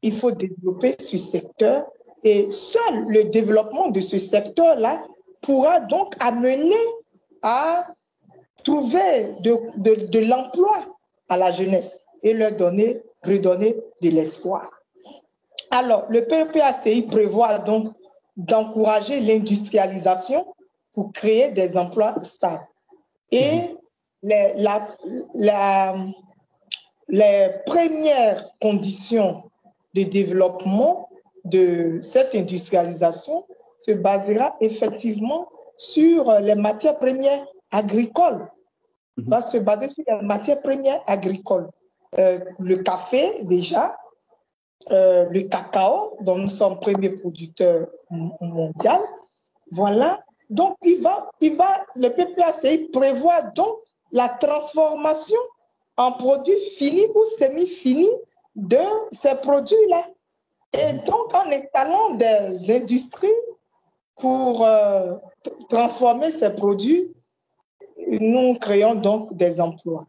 Il faut développer ce secteur et seul le développement de ce secteur-là pourra donc amener à trouver de l'emploi à la jeunesse et leur redonner de l'espoir. Alors, le PPACI prévoit donc d'encourager l'industrialisation pour créer des emplois stables. Et les premières conditions de développement de cette industrialisation se basera effectivement sur les matières premières agricoles. Va se baser sur les matières premières agricoles. Le café, déjà, le cacao, dont nous sommes premiers producteurs mondiaux. Voilà. Donc, le PPACI prévoit donc la transformation en produits finis ou semi-finis de ces produits-là. Et donc, en installant des industries pour transformer ces produits, nous créons donc des emplois.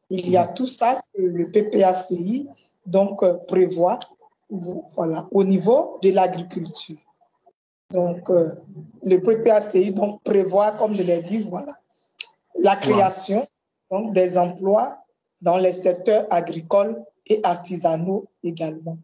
Il y a tout ça que le PPACI donc prévoit, voilà, au niveau de l'agriculture. Donc, le PPACI donc prévoit, comme je l'ai dit, voilà, la création donc, des emplois dans les secteurs agricoles et artisanaux également.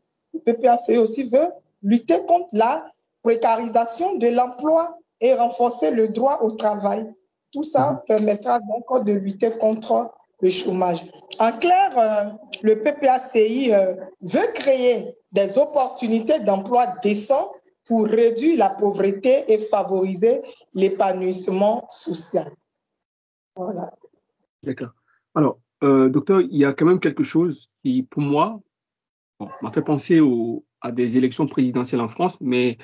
le PPACI aussi veut lutter contre la précarisation de l'emploi et renforcer le droit au travail. Tout ça permettra donc de lutter contre le chômage. En clair, le PPACI veut créer des opportunités d'emploi décents pour réduire la pauvreté et favoriser l'épanouissement social. Voilà. D'accord. Alors, docteur, il y a quand même quelque chose qui, pour moi, m'a fait penser à des élections présidentielles en France, mais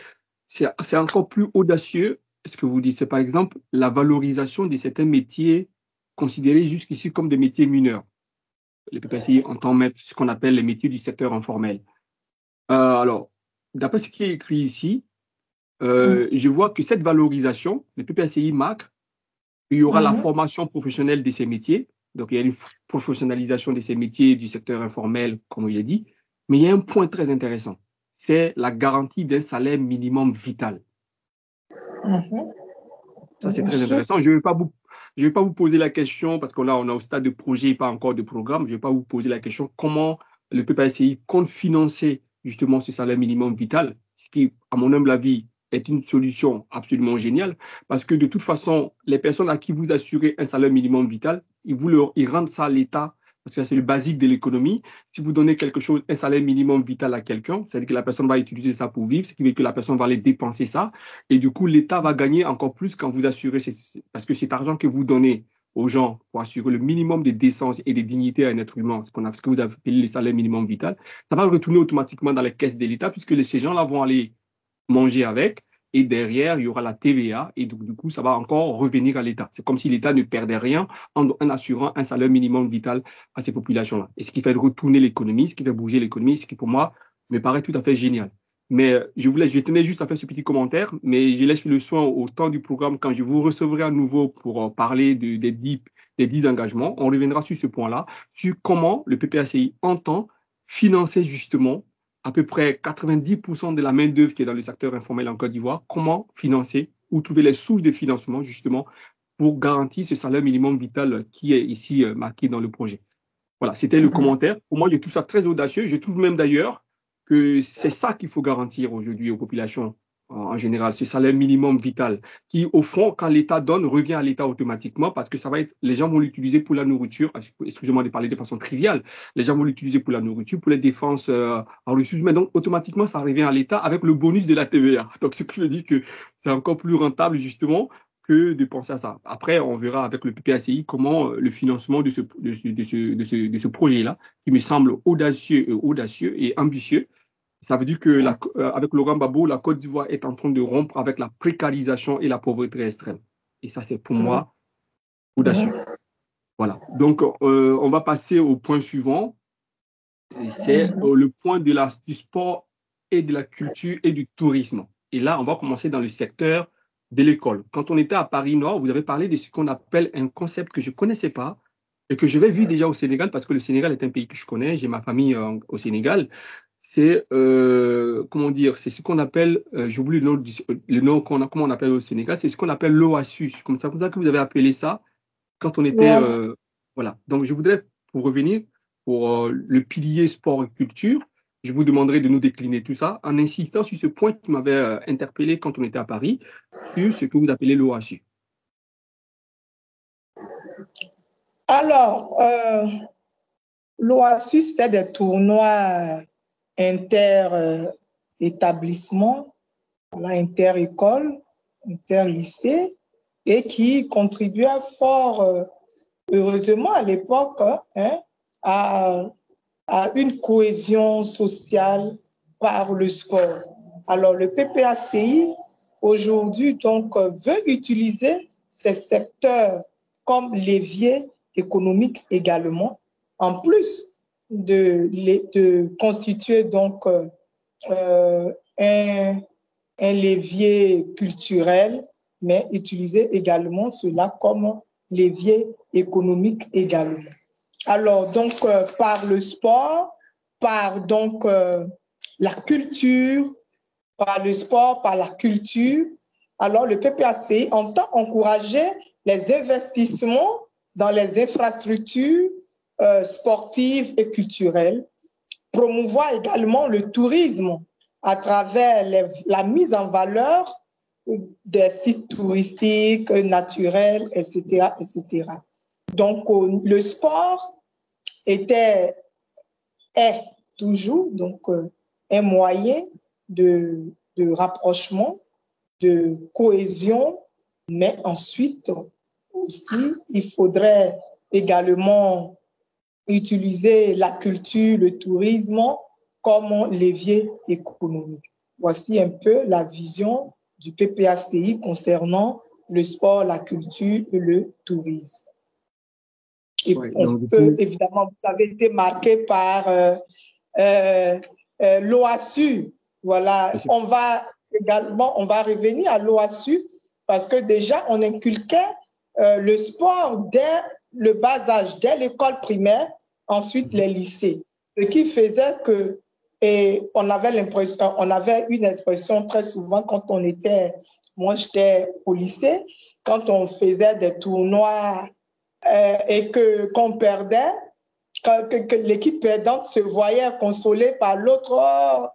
c'est encore plus audacieux. Ce que vous dites, c'est par exemple la valorisation de certains métiers considérés jusqu'ici comme des métiers mineurs. Le PPACI entend mettre ce qu'on appelle les métiers du secteur informel. Alors, d'après ce qui est écrit ici, je vois que cette valorisation, le PPACI marque, il y aura la formation professionnelle de ces métiers. Donc, il y a une professionnalisation de ces métiers du secteur informel, comme il est dit. Mais il y a un point très intéressant. C'est la garantie d'un salaire minimum vital. Ça, c'est très intéressant. Je ne vais pas vous poser la question, parce qu'on on est au stade de projet et pas encore de programme. Je ne vais pas vous poser la question comment le PPACI compte financer justement ce salaire minimum vital, ce qui, à mon humble avis, est une solution absolument géniale, parce que de toute façon, les personnes à qui vous assurez un salaire minimum vital, ils rendent ça à l'État, parce que c'est le basique de l'économie. Si vous donnez quelque chose, un salaire minimum vital à quelqu'un, c'est-à-dire que la personne va utiliser ça pour vivre, ce qui veut que la personne va aller dépenser ça, et du coup, l'État va gagner encore plus quand vous assurez, parce que cet argent que vous donnez aux gens pour assurer le minimum de décence et de dignité à un être humain, ce que vous appelez le salaire minimum vital, ça va retourner automatiquement dans les caisses de l'État, puisque ces gens-là vont aller manger avec, et derrière, il y aura la TVA, et donc, du coup, ça va encore revenir à l'État. C'est comme si l'État ne perdait rien en assurant un salaire minimum vital à ces populations-là. Et ce qui fait retourner l'économie, ce qui fait bouger l'économie, ce qui, pour moi, me paraît tout à fait génial. Mais je tenais juste à faire ce petit commentaire, mais je laisse le soin au temps du programme, quand je vous recevrai à nouveau pour parler des 10 engagements. On reviendra sur ce point-là, sur comment le PPACI entend financer justement à peu près 90% de la main-d'œuvre qui est dans le secteur informel en Côte d'Ivoire, comment financer ou trouver les sources de financement justement pour garantir ce salaire minimum vital qui est ici marqué dans le projet. Voilà, c'était le commentaire. Pour moi, je trouve ça très audacieux. Je trouve même d'ailleurs que c'est ça qu'il faut garantir aujourd'hui aux populations en général, ce salaire minimum vital qui, au fond, quand l'État donne, revient à l'État automatiquement parce que ça va être, les gens vont l'utiliser pour la nourriture. Excusez-moi de parler de façon triviale. Les gens vont l'utiliser pour la nourriture, pour les défenses en ressources humaines. Donc, automatiquement, ça revient à l'État avec le bonus de la TVA. Donc, ce qui veut dire que c'est encore plus rentable, justement, que de penser à ça. Après, on verra avec le PPACI comment le financement de ce projet-là, qui me semble audacieux et ambitieux. Ça veut dire que avec Laurent Gbagbo, la Côte d'Ivoire est en train de rompre avec la précarisation et la pauvreté extrême. Et ça, c'est pour moi audacieux. Voilà. Donc, on va passer au point suivant. C'est le point du sport et de la culture et du tourisme. Et là, on va commencer dans le secteur de l'école. Quand on était à Paris-Nord, vous avez parlé de ce qu'on appelle un concept que je ne connaissais pas et que j'avais vu déjà au Sénégal, parce que le Sénégal est un pays que je connais, j'ai ma famille au Sénégal. C'est comment dire, c'est ce qu'on appelle, j'ai oublié le nom comment on appelle au Sénégal, c'est ce qu'on appelle l'OASU. C'est comme ça que vous avez appelé ça quand on était voilà. Donc je voudrais, pour revenir pour le pilier sport et culture, je vous demanderai de nous décliner tout ça en insistant sur ce point qui m'avait interpellé quand on était à Paris, sur ce que vous appelez l'OASU. Alors, l'OASU, c'est des tournois inter-établissement, inter-école, inter-lycée, et qui contribuait fort, heureusement à l'époque, à une cohésion sociale par le sport. Alors, le PPACI, aujourd'hui, donc, veut utiliser ces secteurs comme levier économique également, en plus de constituer donc un levier culturel, mais utiliser également cela comme levier économique également. Alors, donc, par le sport, par donc la culture, par le sport, par la culture, alors le PPACI entend encourager les investissements dans les infrastructures sportives et culturelles promouvoir également le tourisme à travers la mise en valeur des sites touristiques, naturels, etc., etc. Donc, le sport est toujours un moyen de rapprochement, de cohésion, mais ensuite aussi, il faudrait également utiliser la culture, le tourisme comme levier économique. Voici un peu la vision du PPACI concernant le sport, la culture et le tourisme. Et évidemment, vous avez été marqué par l'OASU. Voilà, on va revenir à l'OASU parce que déjà, on inculquait le sport dès le bas âge, dès l'école primaire, ensuite les lycées. Ce qui faisait que, et on avait une expression très souvent quand moi j'étais au lycée, quand on faisait des tournois et qu'on perdait, que l'équipe perdante se voyait consolée par l'autre,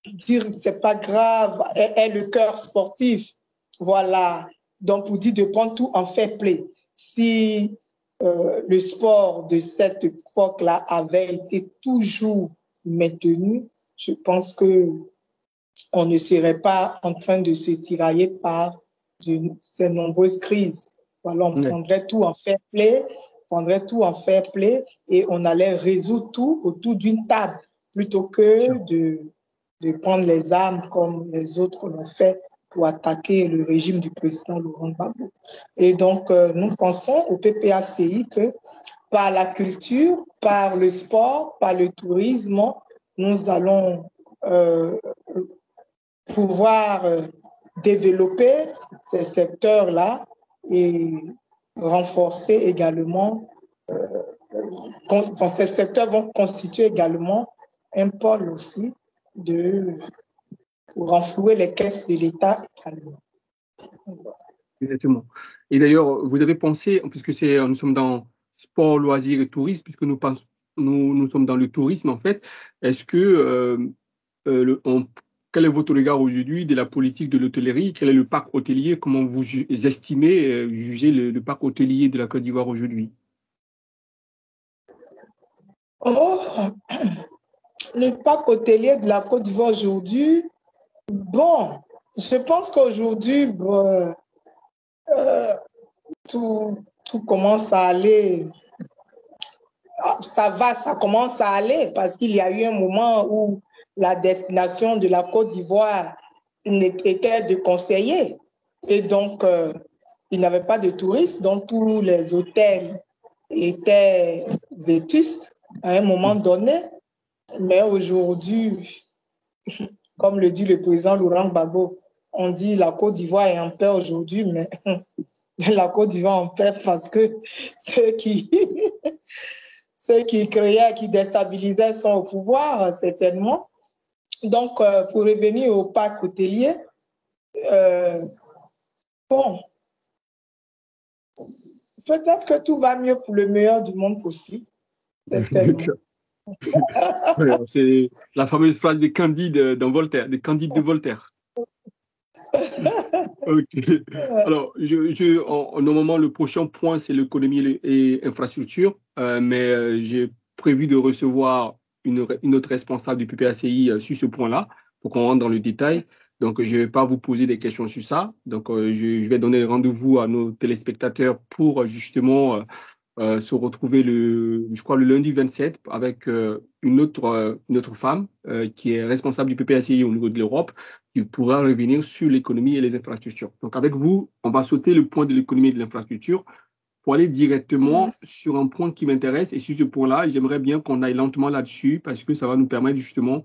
dire c'est pas grave, est le cœur sportif. Voilà. Donc, vous dites de prendre tout en fair play. Si le sport de cette époque-là avait été toujours maintenu, je pense qu'on ne serait pas en train de se tirailler par ces nombreuses crises. Voilà, on prendrait tout en fair play, et on allait résoudre tout autour d'une table plutôt que de prendre les armes comme les autres l'ont fait pour attaquer le régime du président Laurent Gbagbo. Et donc, nous pensons au PPACI que par la culture, par le sport, par le tourisme, nous allons pouvoir développer ces secteurs-là et renforcer également, ces secteurs vont constituer également un pôle aussi pour renflouer les caisses de l'État également. Exactement. Et d'ailleurs, vous avez pensé, puisque nous sommes dans sport, loisirs et tourisme, puisque nous sommes dans le tourisme en fait, est-ce que quel est votre regard aujourd'hui de la politique de l'hôtellerie? Quel est le parc hôtelier? Comment vous estimez, jugez le parc hôtelier de la Côte d'Ivoire aujourd'hui? Le parc hôtelier de la Côte d'Ivoire aujourd'hui, bon, je pense qu'aujourd'hui, tout commence à aller. Ça commence à aller parce qu'il y a eu un moment où la destination de la Côte d'Ivoire était de conseiller. Et donc, il n'y avait pas de touristes, donc tous les hôtels étaient vétustes à un moment donné. Mais aujourd'hui, comme le dit le président Laurent Gbagbo, on dit la Côte d'Ivoire est en paix aujourd'hui, mais la Côte d'Ivoire est en paix parce que ceux qui créaient, qui déstabilisaient sont au pouvoir, certainement. Donc, pour revenir au parc hôtelier, bon, peut-être que tout va mieux pour le meilleur du monde possible. C'est la fameuse phrase des Candides dans Voltaire, des Candides de Voltaire. Ok. Alors, normalement, le prochain point, c'est l'économie et infrastructure, mais j'ai prévu de recevoir une autre responsable du PPACI sur ce point-là, pour qu'on rentre dans le détail. Donc, je ne vais pas vous poser des questions sur ça. Donc, je vais donner rendez-vous à nos téléspectateurs pour justement se retrouver je crois le lundi 27 avec une autre femme qui est responsable du PPACI au niveau de l'Europe, qui pourra revenir sur l'économie et les infrastructures. Donc avec vous, on va sauter le point de l'économie et de l'infrastructure pour aller directement sur un point qui m'intéresse. Et sur ce point-là, j'aimerais bien qu'on aille lentement là-dessus parce que ça va nous permettre justement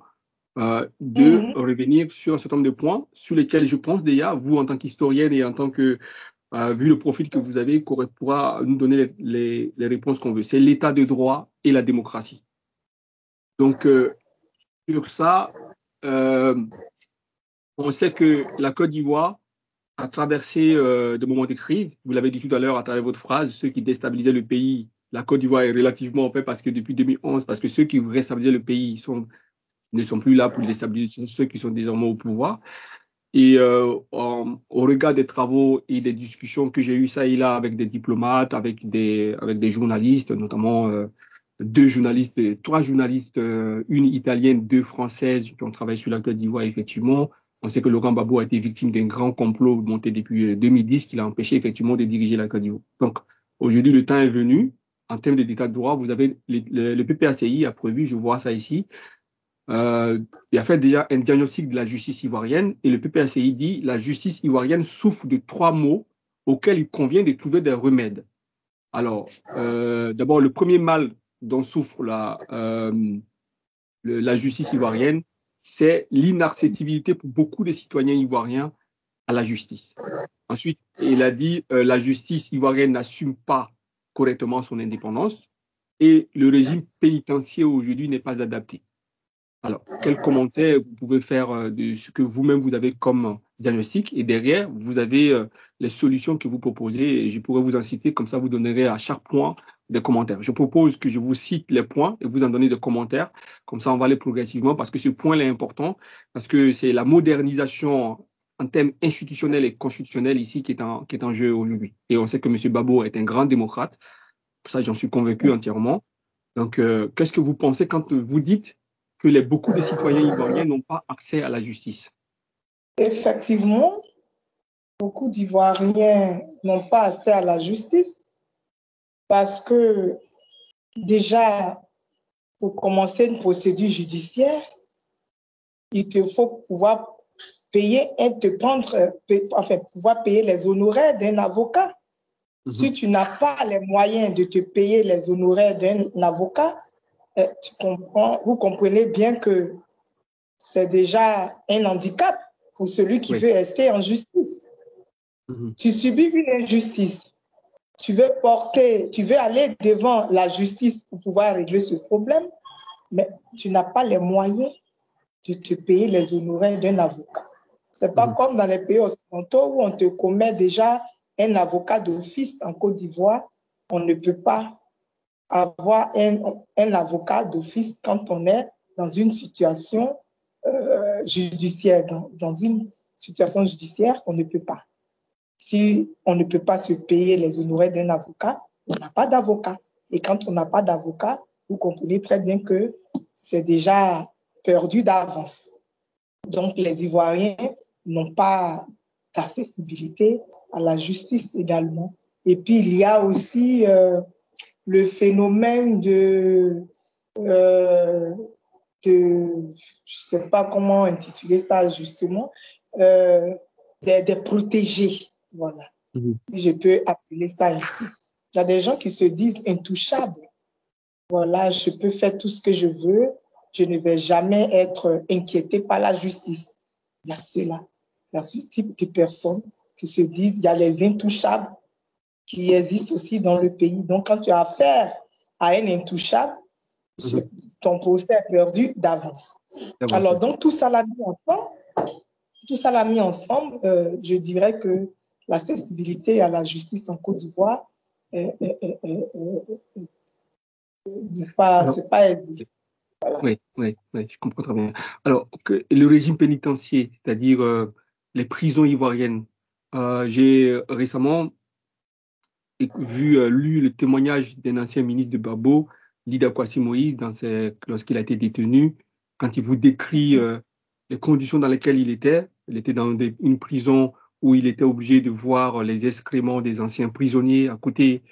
de revenir sur un certain nombre de points sur lesquels je pense déjà, vous en tant qu'historienne et en tant que vu le profil que vous avez, qu'on pourra nous donner les réponses qu'on veut. C'est l'état de droit et la démocratie. Donc, sur ça, on sait que la Côte d'Ivoire a traversé des moments de crise. Vous l'avez dit tout à l'heure à travers votre phrase, ceux qui déstabilisaient le pays la Côte d'Ivoire est relativement en paix parce que depuis 2011, parce que ceux qui voudraient stabiliser le pays ne sont plus là pour les stabiliser, ceux qui sont désormais au pouvoir. Et au regard des travaux et des discussions que j'ai eues ça et là avec des diplomates, avec des journalistes, notamment trois journalistes, une italienne, deux françaises qui ont travaillé sur la Côte d'Ivoire, effectivement. On sait que Laurent Gbagbo a été victime d'un grand complot monté depuis 2010 qui l'a empêché effectivement de diriger la Côte d'Ivoire. Donc aujourd'hui, le temps est venu. En termes d'état de droit, vous avez le PPACI a prévu, je vois ça ici, il a fait déjà un diagnostic de la justice ivoirienne et le PPACI dit la justice ivoirienne souffre de 3 maux auxquels il convient de trouver des remèdes. Alors, d'abord, le premier mal dont souffre la justice ivoirienne, c'est l'inaccessibilité pour beaucoup de citoyens ivoiriens à la justice. Ensuite, il a dit la justice ivoirienne n'assume pas correctement son indépendance et le régime pénitentiaire aujourd'hui n'est pas adapté. Alors, quel commentaire vous pouvez faire de ce que vous-même vous avez comme diagnostic et derrière, vous avez les solutions que vous proposez et je pourrais vous en citer, comme ça vous donnerez à chaque point des commentaires. Je propose que je vous cite les points et vous en donnez des commentaires, comme ça on va aller progressivement parce que ce point-là est important, parce que c'est la modernisation en termes institutionnels et constitutionnels ici qui est en jeu aujourd'hui. Et on sait que M. Gbagbo est un grand démocrate, pour ça j'en suis convaincu entièrement. Donc, qu'est-ce que vous pensez quand vous dites que beaucoup de citoyens ivoiriens n'ont pas accès à la justice? Effectivement, beaucoup d'Ivoiriens n'ont pas accès à la justice parce que déjà, pour commencer une procédure judiciaire, il te faut pouvoir payer pouvoir payer les honoraires d'un avocat. Si tu n'as pas les moyens de te payer les honoraires d'un avocat, vous comprenez bien que c'est déjà un handicap pour celui qui veut rester en justice. Tu subis une injustice. Tu veux aller devant la justice pour pouvoir régler ce problème, mais tu n'as pas les moyens de te payer les honoraires d'un avocat. C'est pas comme dans les pays occidentaux où on te commet déjà un avocat d'office en Côte d'Ivoire. On ne peut pas avoir un avocat d'office quand on est dans une situation judiciaire. Dans une situation judiciaire, on ne peut pas. Si on ne peut pas se payer les honoraires d'un avocat, on n'a pas d'avocat. Et quand on n'a pas d'avocat, vous comprenez très bien que c'est déjà perdu d'avance. Donc, les Ivoiriens n'ont pas d'accessibilité à la justice également. Et puis, il y a aussi le phénomène de je ne sais pas comment intituler ça justement, des protégés. Voilà. Si je peux appeler ça ici. Il y a des gens qui se disent intouchables. Voilà, je peux faire tout ce que je veux. Je ne vais jamais être inquiété par la justice. Il y a ceux-là. Il y a ce type de personnes qui se disent, il y a les intouchables qui existent aussi dans le pays. Donc, quand tu as affaire à un intouchable, ton procès est perdu d'avance. Alors, donc, tout ça l'a mis ensemble, je dirais que l'accessibilité à la justice en Côte d'Ivoire c'est pas aisé. Voilà. Oui, je comprends très bien. Alors, le régime pénitentiaire, c'est-à-dire les prisons ivoiriennes, j'ai récemment lu le témoignage d'un ancien ministre de Gbagbo, Lida Kwasi Moïse, lorsqu'il a été détenu, quand il vous décrit les conditions dans lesquelles il était dans une prison où il était obligé de voir les excréments des anciens prisonniers à côté.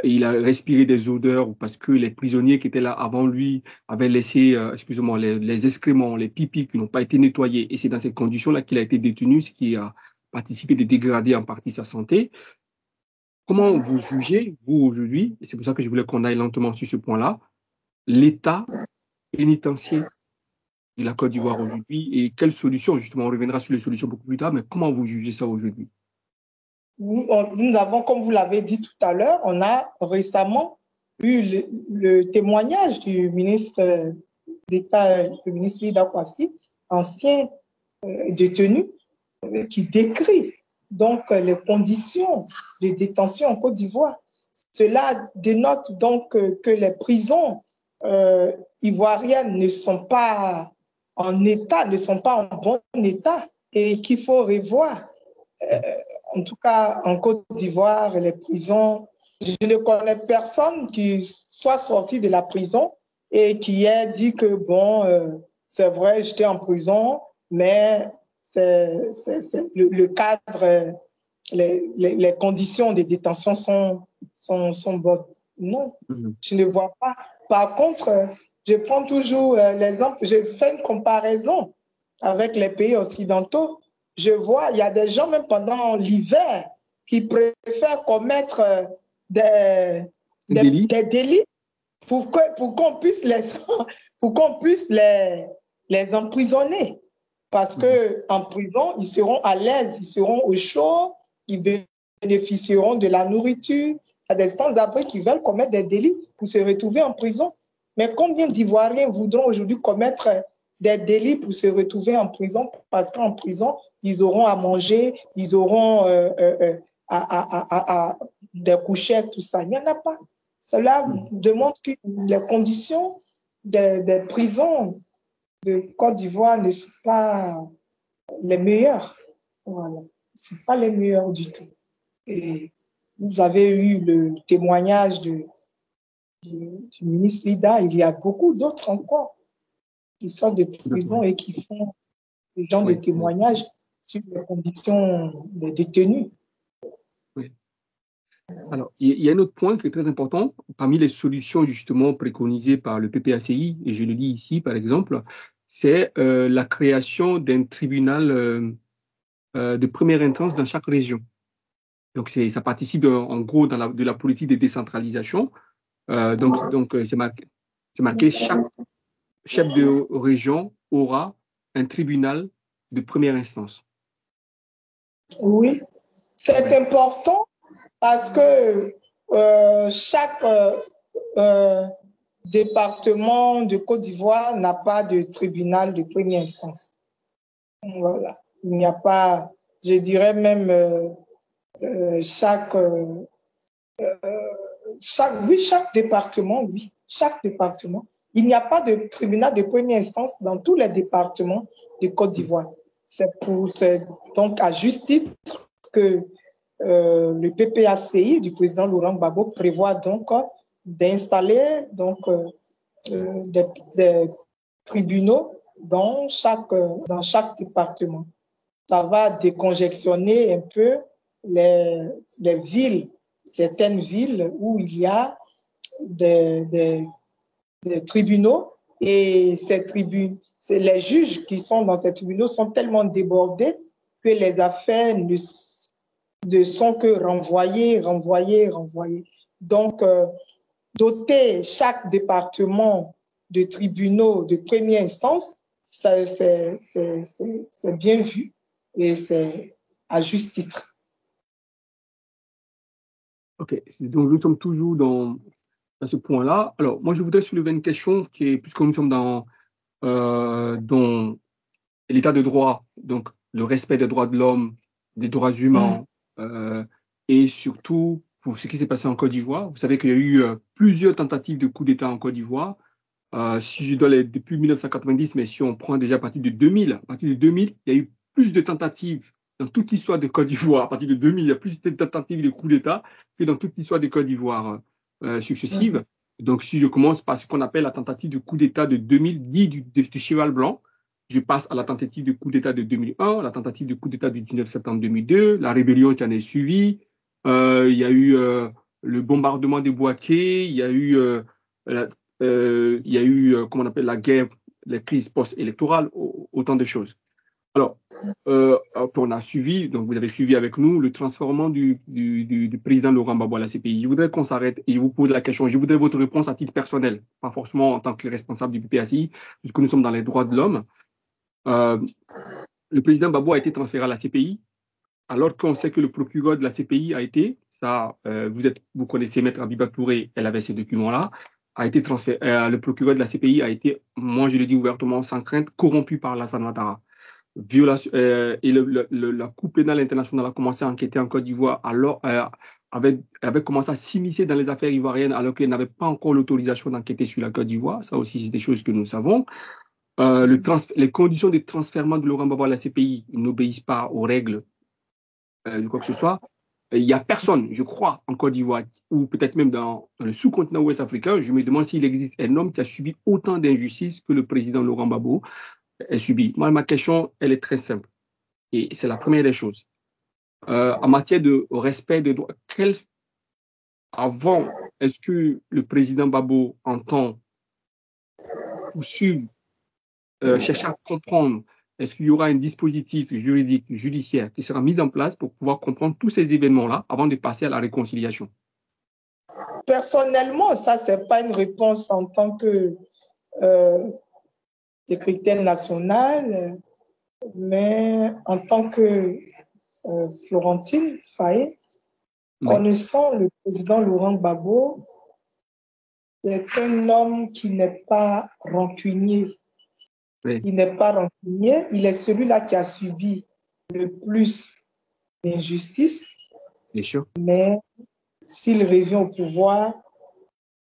Il a respiré des odeurs parce que les prisonniers qui étaient là avant lui avaient laissé, les excréments, les pipis qui n'ont pas été nettoyés. Et c'est dans ces conditions-là qu'il a été détenu, ce qui a participé de dégrader en partie sa santé. Comment vous jugez, vous aujourd'hui, et c'est pour ça que je voulais qu'on aille lentement sur ce point-là, l'état pénitentiaire de la Côte d'Ivoire aujourd'hui et quelles solutions, justement, on reviendra sur les solutions beaucoup plus tard, mais comment vous jugez ça aujourd'hui? Nous avons, comme vous l'avez dit tout à l'heure, on a récemment eu le témoignage du ministre d'État, le ministre Lida Kwasi, ancien détenu, qui décrit donc les conditions de détention en Côte d'Ivoire. cela dénote donc que les prisons ivoiriennes ne sont pas en état, ne sont pas en bon état et qu'il faut revoir. En tout cas, en Côte d'Ivoire, les prisons, je ne connais personne qui soit sorti de la prison et qui ait dit que, bon, c'est vrai, j'étais en prison, mais le cadre, les conditions de détention sont bonnes. Non, je ne vois pas. Par contre, je prends toujours l'exemple, je fais une comparaison avec les pays occidentaux. Je vois, il y a des gens, même pendant l'hiver, qui préfèrent commettre des délits pour qu'on puisse les emprisonner. Parce qu'en prison, ils seront à l'aise, ils seront au chaud, ils bénéficieront de la nourriture. Il y a des sans-abri qui veulent commettre des délits pour se retrouver en prison. Mais combien d'Ivoiriens voudront aujourd'hui commettre des délits pour se retrouver en prison parce qu'en prison, ils auront à manger, ils auront des couchettes, tout ça. Il n'y en a pas. Cela démontre que les conditions des prisons de Côte d'Ivoire ne sont pas les meilleures. Voilà. Ne sont pas les meilleures du tout. Et vous avez eu le témoignage du ministre Lida. Il y a beaucoup d'autres encore qui sortent de prison et qui font ce genre de témoignages sur les conditions des détenus. Oui. Alors, il y a un autre point qui est très important. Parmi les solutions justement préconisées par le PPACI, et je le dis ici par exemple, c'est la création d'un tribunal de première instance dans chaque région. Donc, ça participe en gros de la politique de décentralisation. Donc c'est marqué chaque chef de région aura un tribunal de première instance. Oui, c'est important parce que chaque département de Côte d'Ivoire n'a pas de tribunal de première instance. Voilà. Il n'y a pas, je dirais même chaque département, chaque département. Il n'y a pas de tribunal de première instance dans tous les départements de Côte d'Ivoire. C'est donc à juste titre que le PPACI du président Laurent Gbagbo prévoit donc d'installer donc des tribunaux dans chaque département. Ça va décongestionner un peu les villes, certaines villes où il y a des tribunaux et les juges qui sont dans ces tribunaux sont tellement débordés que les affaires ne sont que renvoyées. Donc, doter chaque département de tribunaux de première instance, c'est bien vu et c'est à juste titre. Ok, donc nous sommes toujours dans ce point-là. Alors, moi, je voudrais soulever une question qui est, puisque nous sommes dans l'état de droit, donc le respect des droits de l'homme, des droits humains, et surtout pour ce qui s'est passé en Côte d'Ivoire. Vous savez qu'il y a eu plusieurs tentatives de coup d'État en Côte d'Ivoire. Si je dois depuis 1990, mais si on prend déjà à partir de 2000, il y a eu plus de tentatives dans toute l'histoire de Côte d'Ivoire. À partir de 2000, il y a plus de tentatives de coup d'État que dans toute l'histoire de Côte d'Ivoire successives. Donc, si je commence par ce qu'on appelle la tentative de coup d'État de 2000, dit du cheval blanc, je passe à la tentative de coup d'État de 2001, la tentative de coup d'État du 19 septembre 2002, la rébellion qui en est suivie, il y a eu le bombardement des Bouaké, il y a eu comment on appelle la guerre, les crises post-électorales, autant de choses. Alors, on a suivi, donc vous avez suivi avec nous le transformement du président Laurent Gbagbo à la CPI. Je voudrais qu'on s'arrête et je vous pose la question. Je voudrais votre réponse à titre personnel, pas forcément en tant que responsable du PPACI, puisque nous sommes dans les droits de l'homme. Le président Gbagbo a été transféré à la CPI, alors qu'on sait que le procureur de la CPI a été, vous connaissez Maître Abiba Touré, elle avait ces documents-là, a été transféré, le procureur de la CPI a été, moi je le dis ouvertement sans crainte, corrompu par Alassane Ouattara. Et la Cour pénale internationale a commencé à enquêter en Côte d'Ivoire avait commencé à s'immiscer dans les affaires ivoiriennes alors qu'elle n'avait pas encore l'autorisation d'enquêter sur la Côte d'Ivoire. Ça aussi, c'est des choses que nous savons. Les conditions de transfèrement de Laurent Gbagbo à la CPI n'obéissent pas aux règles de quoi que ce soit. Il n'y a personne, je crois, en Côte d'Ivoire, ou peut-être même dans le sous-continent ouest africain, je me demande s'il existe un homme qui a subi autant d'injustices que le président Laurent Gbagbo a subi. Moi, ma question, elle est très simple. Et c'est la première des choses. En matière de respect des droits, avant, est-ce que le président Gbagbo entend poursuivre, chercher à comprendre, est-ce qu'il y aura un dispositif juridique, judiciaire qui sera mis en place pour pouvoir comprendre tous ces événements-là avant de passer à la réconciliation? Personnellement, ça, ce n'est pas une réponse en tant que secrétaire national, mais en tant que Florentine Faye, connaissant le président Laurent Gbagbo, c'est un homme qui n'est pas rancunier. Oui. Il n'est pas rancunier, il est celui-là qui a subi le plus d'injustice. Bien sûr. Mais s'il revient au pouvoir,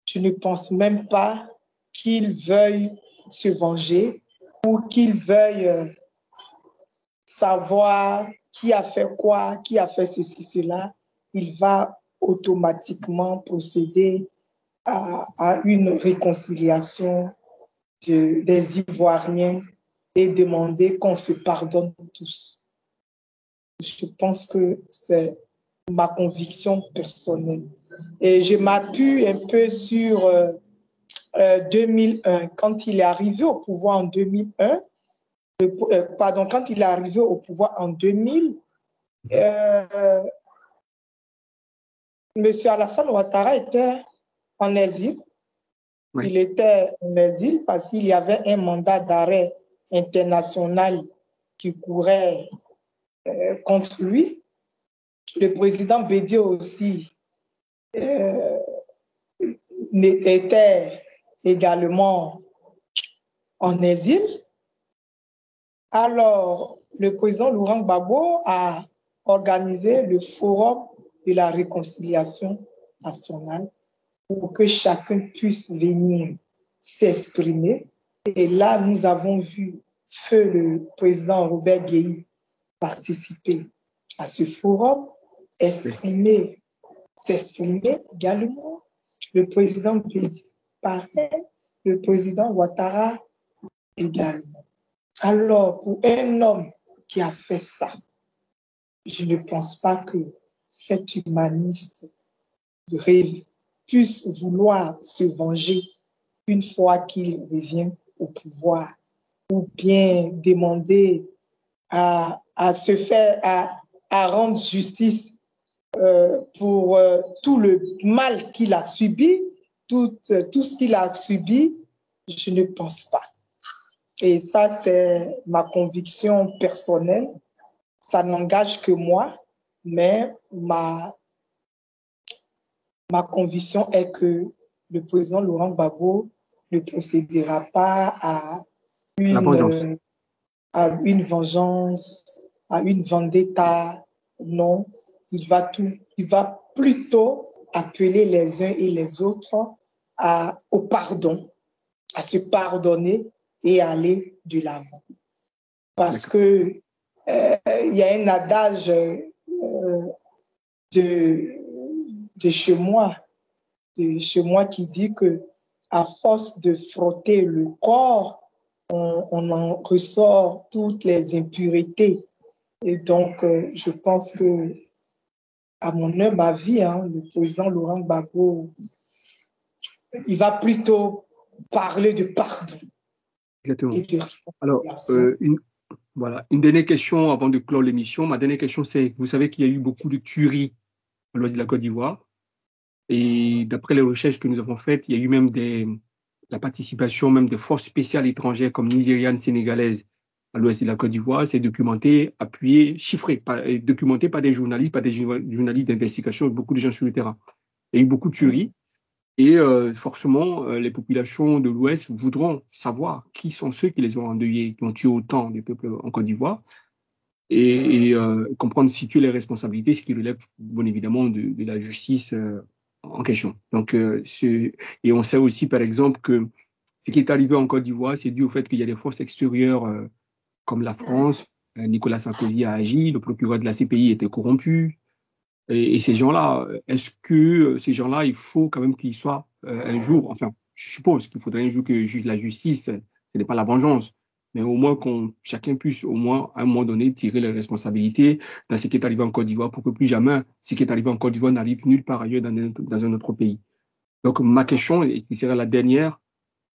je ne pense même pas qu'il veuille se venger ou qu'il veuille savoir qui a fait quoi, qui a fait ceci, cela. Il va automatiquement procéder à une réconciliation des Ivoiriens et demander qu'on se pardonne tous. Je pense que c'est ma conviction personnelle. Et je m'appuie un peu sur 2001, quand il est arrivé au pouvoir en 2001, quand il est arrivé au pouvoir en 2000, M. Alassane Ouattara était en exil. Oui. Il était en exil parce qu'il y avait un mandat d'arrêt international qui courait contre lui. Le président Bédié aussi était également en exil. Alors, le président Laurent Gbagbo a organisé le forum de la réconciliation nationale pour que chacun puisse venir s'exprimer. Et là, nous avons vu feu le président Robert Guéhi participer à ce forum, s'exprimer également. Le président Bédié, pareil, le président Ouattara également. Alors, pour un homme qui a fait ça, je ne pense pas que cet humaniste puisse vouloir se venger une fois qu'il revient au pouvoir, ou bien demander à rendre justice pour tout le mal qu'il a subi, tout ce qu'il a subi. Je ne pense pas. Et ça, c'est ma conviction personnelle. Ça n'engage que moi, mais ma conviction est que le président Laurent Gbagbo ne procédera pas à une vengeance, à une vendetta. Non, il va plutôt appeler les uns et les autres au pardon, à se pardonner et aller de l'avant. Parce que il y a un adage de chez moi qui dit que à force de frotter le corps, on en ressort toutes les impuretés. Et donc, je pense que, à mon humble avis, le président Laurent Gbagbo, il va plutôt parler de pardon. Exactement. Alors, une dernière question avant de clore l'émission. Ma dernière question, c'est, vous savez qu'il y a eu beaucoup de tueries à l'ouest de la Côte d'Ivoire. Et d'après les recherches que nous avons faites, il y a eu même la participation même de forces spéciales étrangères comme nigérianes, sénégalaises à l'ouest de la Côte d'Ivoire. C'est documenté, appuyé, chiffré, documenté par des journalistes d'investigation, beaucoup de gens sur le terrain. Il y a eu beaucoup de tueries. Et forcément, les populations de l'Ouest voudront savoir qui sont ceux qui les ont endeuillés, qui ont tué autant de peuples en Côte d'Ivoire. comprendre, situer les responsabilités, ce qui relève, bien évidemment, de la justice en question. Donc, et on sait aussi, par exemple, que ce qui est arrivé en Côte d'Ivoire, c'est dû au fait qu'il y a des forces extérieures comme la France. Nicolas Sarkozy a agi, le procureur de la CPI était corrompu. Et ces gens-là, est-ce que ces gens-là, il faut quand même qu'ils soient un jour, enfin, je suppose qu'il faudrait un jour que la justice, ce n'est pas la vengeance, mais au moins chacun puisse au moins à un moment donné tirer les responsabilités dans ce qui est arrivé en Côte d'Ivoire pour que plus jamais ce qui est arrivé en Côte d'Ivoire n'arrive nulle part ailleurs dans un autre pays. Donc ma question, et qui sera la dernière,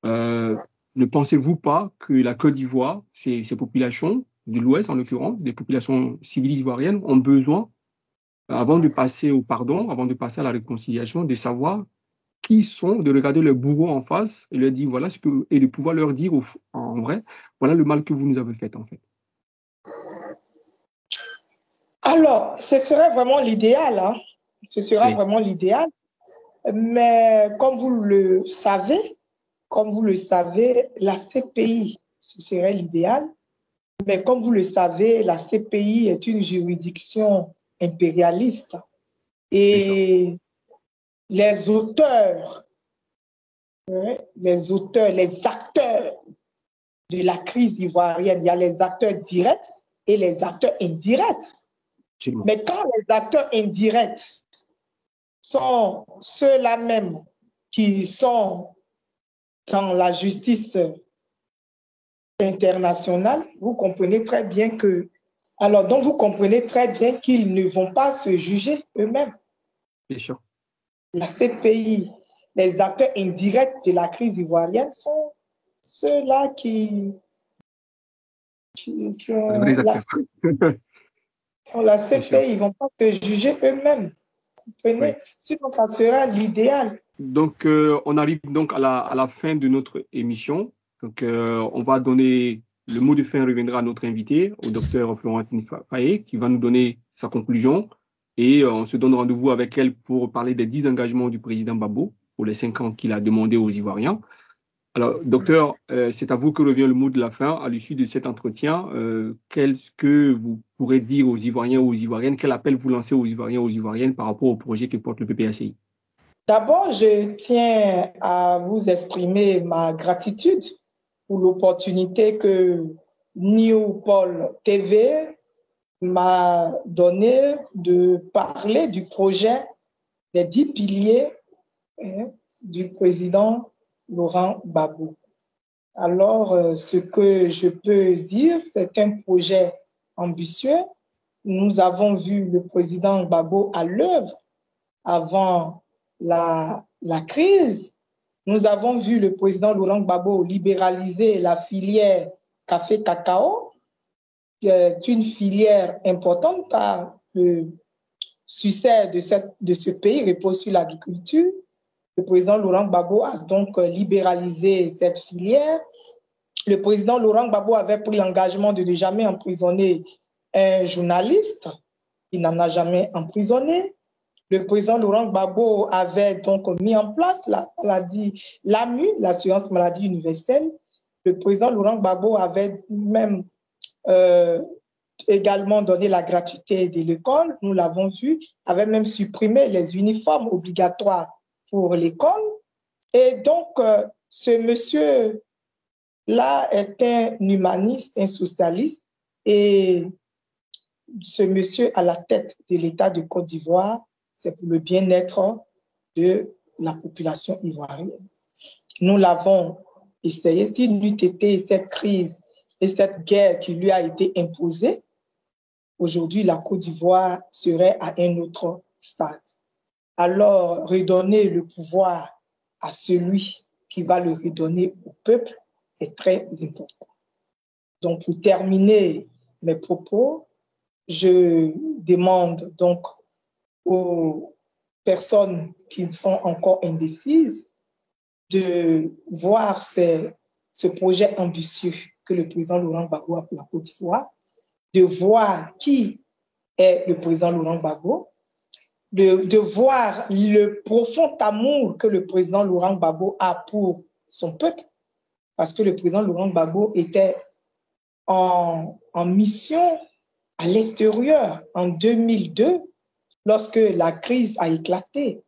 ne pensez-vous pas que la Côte d'Ivoire, ces populations de l'Ouest en l'occurrence, des populations civiles ivoiriennes ont besoin avant de passer au pardon, avant de passer à la réconciliation, de savoir qui sont, de regarder le bourreau en face et leur dire voilà et de pouvoir leur dire en vrai, voilà le mal que vous nous avez fait en fait. Alors, ce serait vraiment l'idéal, hein? Ce sera vraiment l'idéal. Mais comme vous le savez, la CPI, ce serait l'idéal. Mais comme vous le savez, la CPI est une juridiction impérialiste. Et les auteurs, les acteurs de la crise ivoirienne, il y a les acteurs directs et les acteurs indirects. Mais quand les acteurs indirects sont ceux-là même qui sont dans la justice internationale, vous comprenez très bien qu'ils ne vont pas se juger eux-mêmes. Bien sûr. La CPI, les acteurs indirects de la crise ivoirienne sont ceux-là qui ont la CPI, ils ne vont pas se juger eux-mêmes. Comprenez? Sinon, ça sera l'idéal. Donc, on arrive donc à la fin de notre émission. Donc, on va donner le mot de fin reviendra à notre invité, au docteur Florentine Faye, qui va nous donner sa conclusion. Et on se donne rendez-vous avec elle pour parler des 10 engagements du président Gbagbo pour les 5 ans qu'il a demandé aux Ivoiriens. Alors, docteur, c'est à vous que revient le mot de la fin. À l'issue de cet entretien, qu'est-ce que vous pourrez dire aux Ivoiriens ou aux Ivoiriennes? Quel appel vous lancez aux Ivoiriens ou aux Ivoiriennes par rapport au projet que porte le PPACI? D'abord, je tiens à vous exprimer ma gratitude pour l'opportunité que New Paul TV m'a donné de parler du projet des 10 piliers du président Laurent Gbagbo. Alors, ce que je peux dire, c'est un projet ambitieux. Nous avons vu le président Gbagbo à l'œuvre avant la crise. Nous avons vu le président Laurent Gbagbo libéraliser la filière café-cacao, qui est une filière importante car le succès de ce pays repose sur l'agriculture. Le président Laurent Gbagbo a donc libéralisé cette filière. Le président Laurent Gbagbo avait pris l'engagement de ne jamais emprisonner un journaliste. Il n'en a jamais emprisonné. Le président Laurent Gbagbo avait donc mis en place l'AMU, l'assurance maladie universelle. Le président Laurent Gbagbo avait même également donné la gratuité de l'école, nous l'avons vu, avait même supprimé les uniformes obligatoires pour l'école. Et donc, ce monsieur-là est un humaniste, un socialiste, et ce monsieur à la tête de l'État de Côte d'Ivoire, c'est pour le bien-être de la population ivoirienne. Nous l'avons essayé. S'il n'eût été cette crise et cette guerre qui lui a été imposée, aujourd'hui, la Côte d'Ivoire serait à un autre stade. Alors, redonner le pouvoir à celui qui va le redonner au peuple est très important. Donc, pour terminer mes propos, je demande donc aux personnes qui sont encore indécises de voir ce projet ambitieux que le président Laurent Gbagbo a pour la Côte d'Ivoire, de voir qui est le président Laurent Gbagbo, de voir le profond amour que le président Laurent Gbagbo a pour son peuple, parce que le président Laurent Gbagbo était en mission à l'extérieur en 2002, lorsque la crise a éclaté.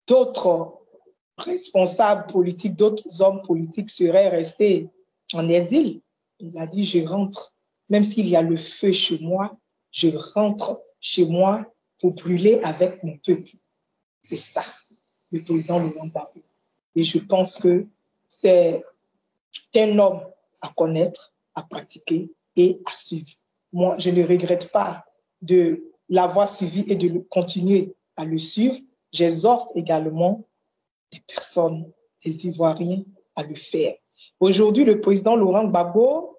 D'autres responsables politiques, d'autres hommes politiques seraient restés en exil. Il a dit, je rentre, même s'il y a le feu chez moi, je rentre chez moi pour brûler avec mon peuple. C'est ça, le président Laurent Gbagbo. Et je pense que c'est un homme à connaître, à pratiquer et à suivre. Moi, je ne regrette pas de l'avoir suivi et de continuer à le suivre. J'exhorte également des personnes, des Ivoiriens à le faire. Aujourd'hui, le président Laurent Gbagbo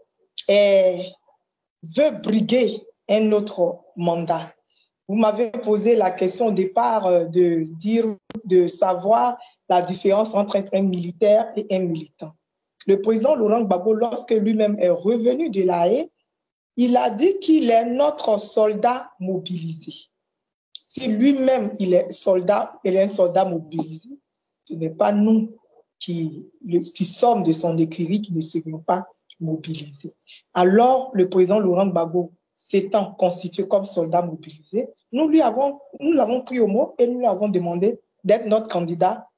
veut briguer un autre mandat. Vous m'avez posé la question au départ de savoir la différence entre un militaire et un militant. Le président Laurent Gbagbo, lorsque lui-même est revenu de La Haye, il a dit qu'il est notre soldat mobilisé. Si lui-même il est un soldat mobilisé, ce n'est pas nous qui sommes de son écurie qui ne serions pas mobilisés. Alors, le président Laurent Gbagbo s'étant constitué comme soldat mobilisé, nous l'avons pris au mot et nous lui avons demandé d'être notre candidat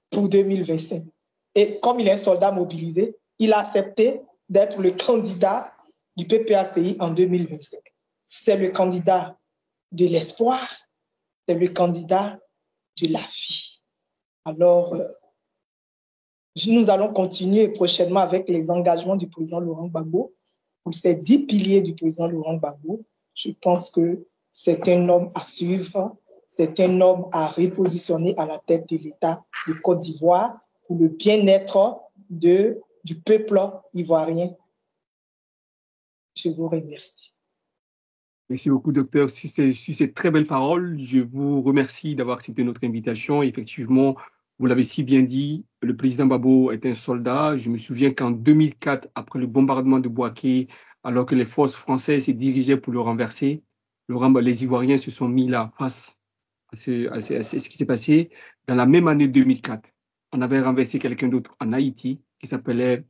pour 2025. Et comme il est un soldat mobilisé, il a accepté d'être le candidat du PPACI en 2025. C'est le candidat de l'espoir, c'est le candidat de la vie. Alors, nous allons continuer prochainement avec les engagements du président Laurent Gbagbo. Pour ces 10 piliers du président Laurent Gbagbo, je pense que c'est un homme à suivre, c'est un homme à repositionner à la tête de l'État de Côte d'Ivoire pour le bien-être du peuple ivoirien. Je vous remercie. Merci beaucoup, docteur. Sur ces très belles paroles, je vous remercie d'avoir accepté notre invitation. Effectivement, vous l'avez si bien dit, le président Gbagbo est un soldat. Je me souviens qu'en 2004, après le bombardement de Bouaké, alors que les forces françaises se dirigeaient pour le renverser, les Ivoiriens se sont mis là face à ce qui s'est passé. Dans la même année 2004, on avait renversé quelqu'un d'autre en Haïti qui s'appelait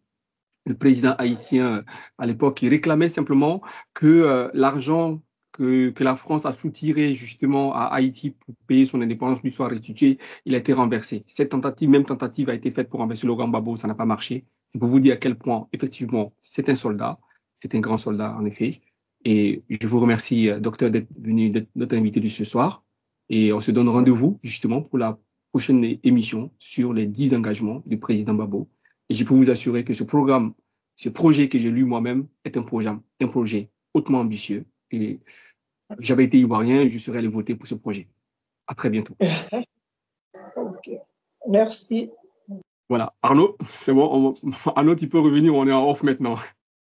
le président haïtien à l'époque, qui réclamait simplement que l'argent que la France a soutiré justement à Haïti pour payer son indépendance lui soit restitué, il a été renversé. Cette même tentative a été faite pour renverser Laurent Gbagbo, ça n'a pas marché. C'est pour vous dire à quel point, effectivement, c'est un soldat, c'est un grand soldat en effet. Et je vous remercie, docteur, d'être notre invité de ce soir. Et on se donne rendez-vous justement pour la prochaine émission sur les 10 engagements du président Gbagbo. Et je peux vous assurer que ce projet que j'ai lu moi-même est un projet hautement ambitieux. Et j'avais été ivoirien, je serais allé voter pour ce projet. À très bientôt. Ok. Merci. Voilà. Arnaud, c'est bon. Arnaud, tu peux revenir, on est en off maintenant.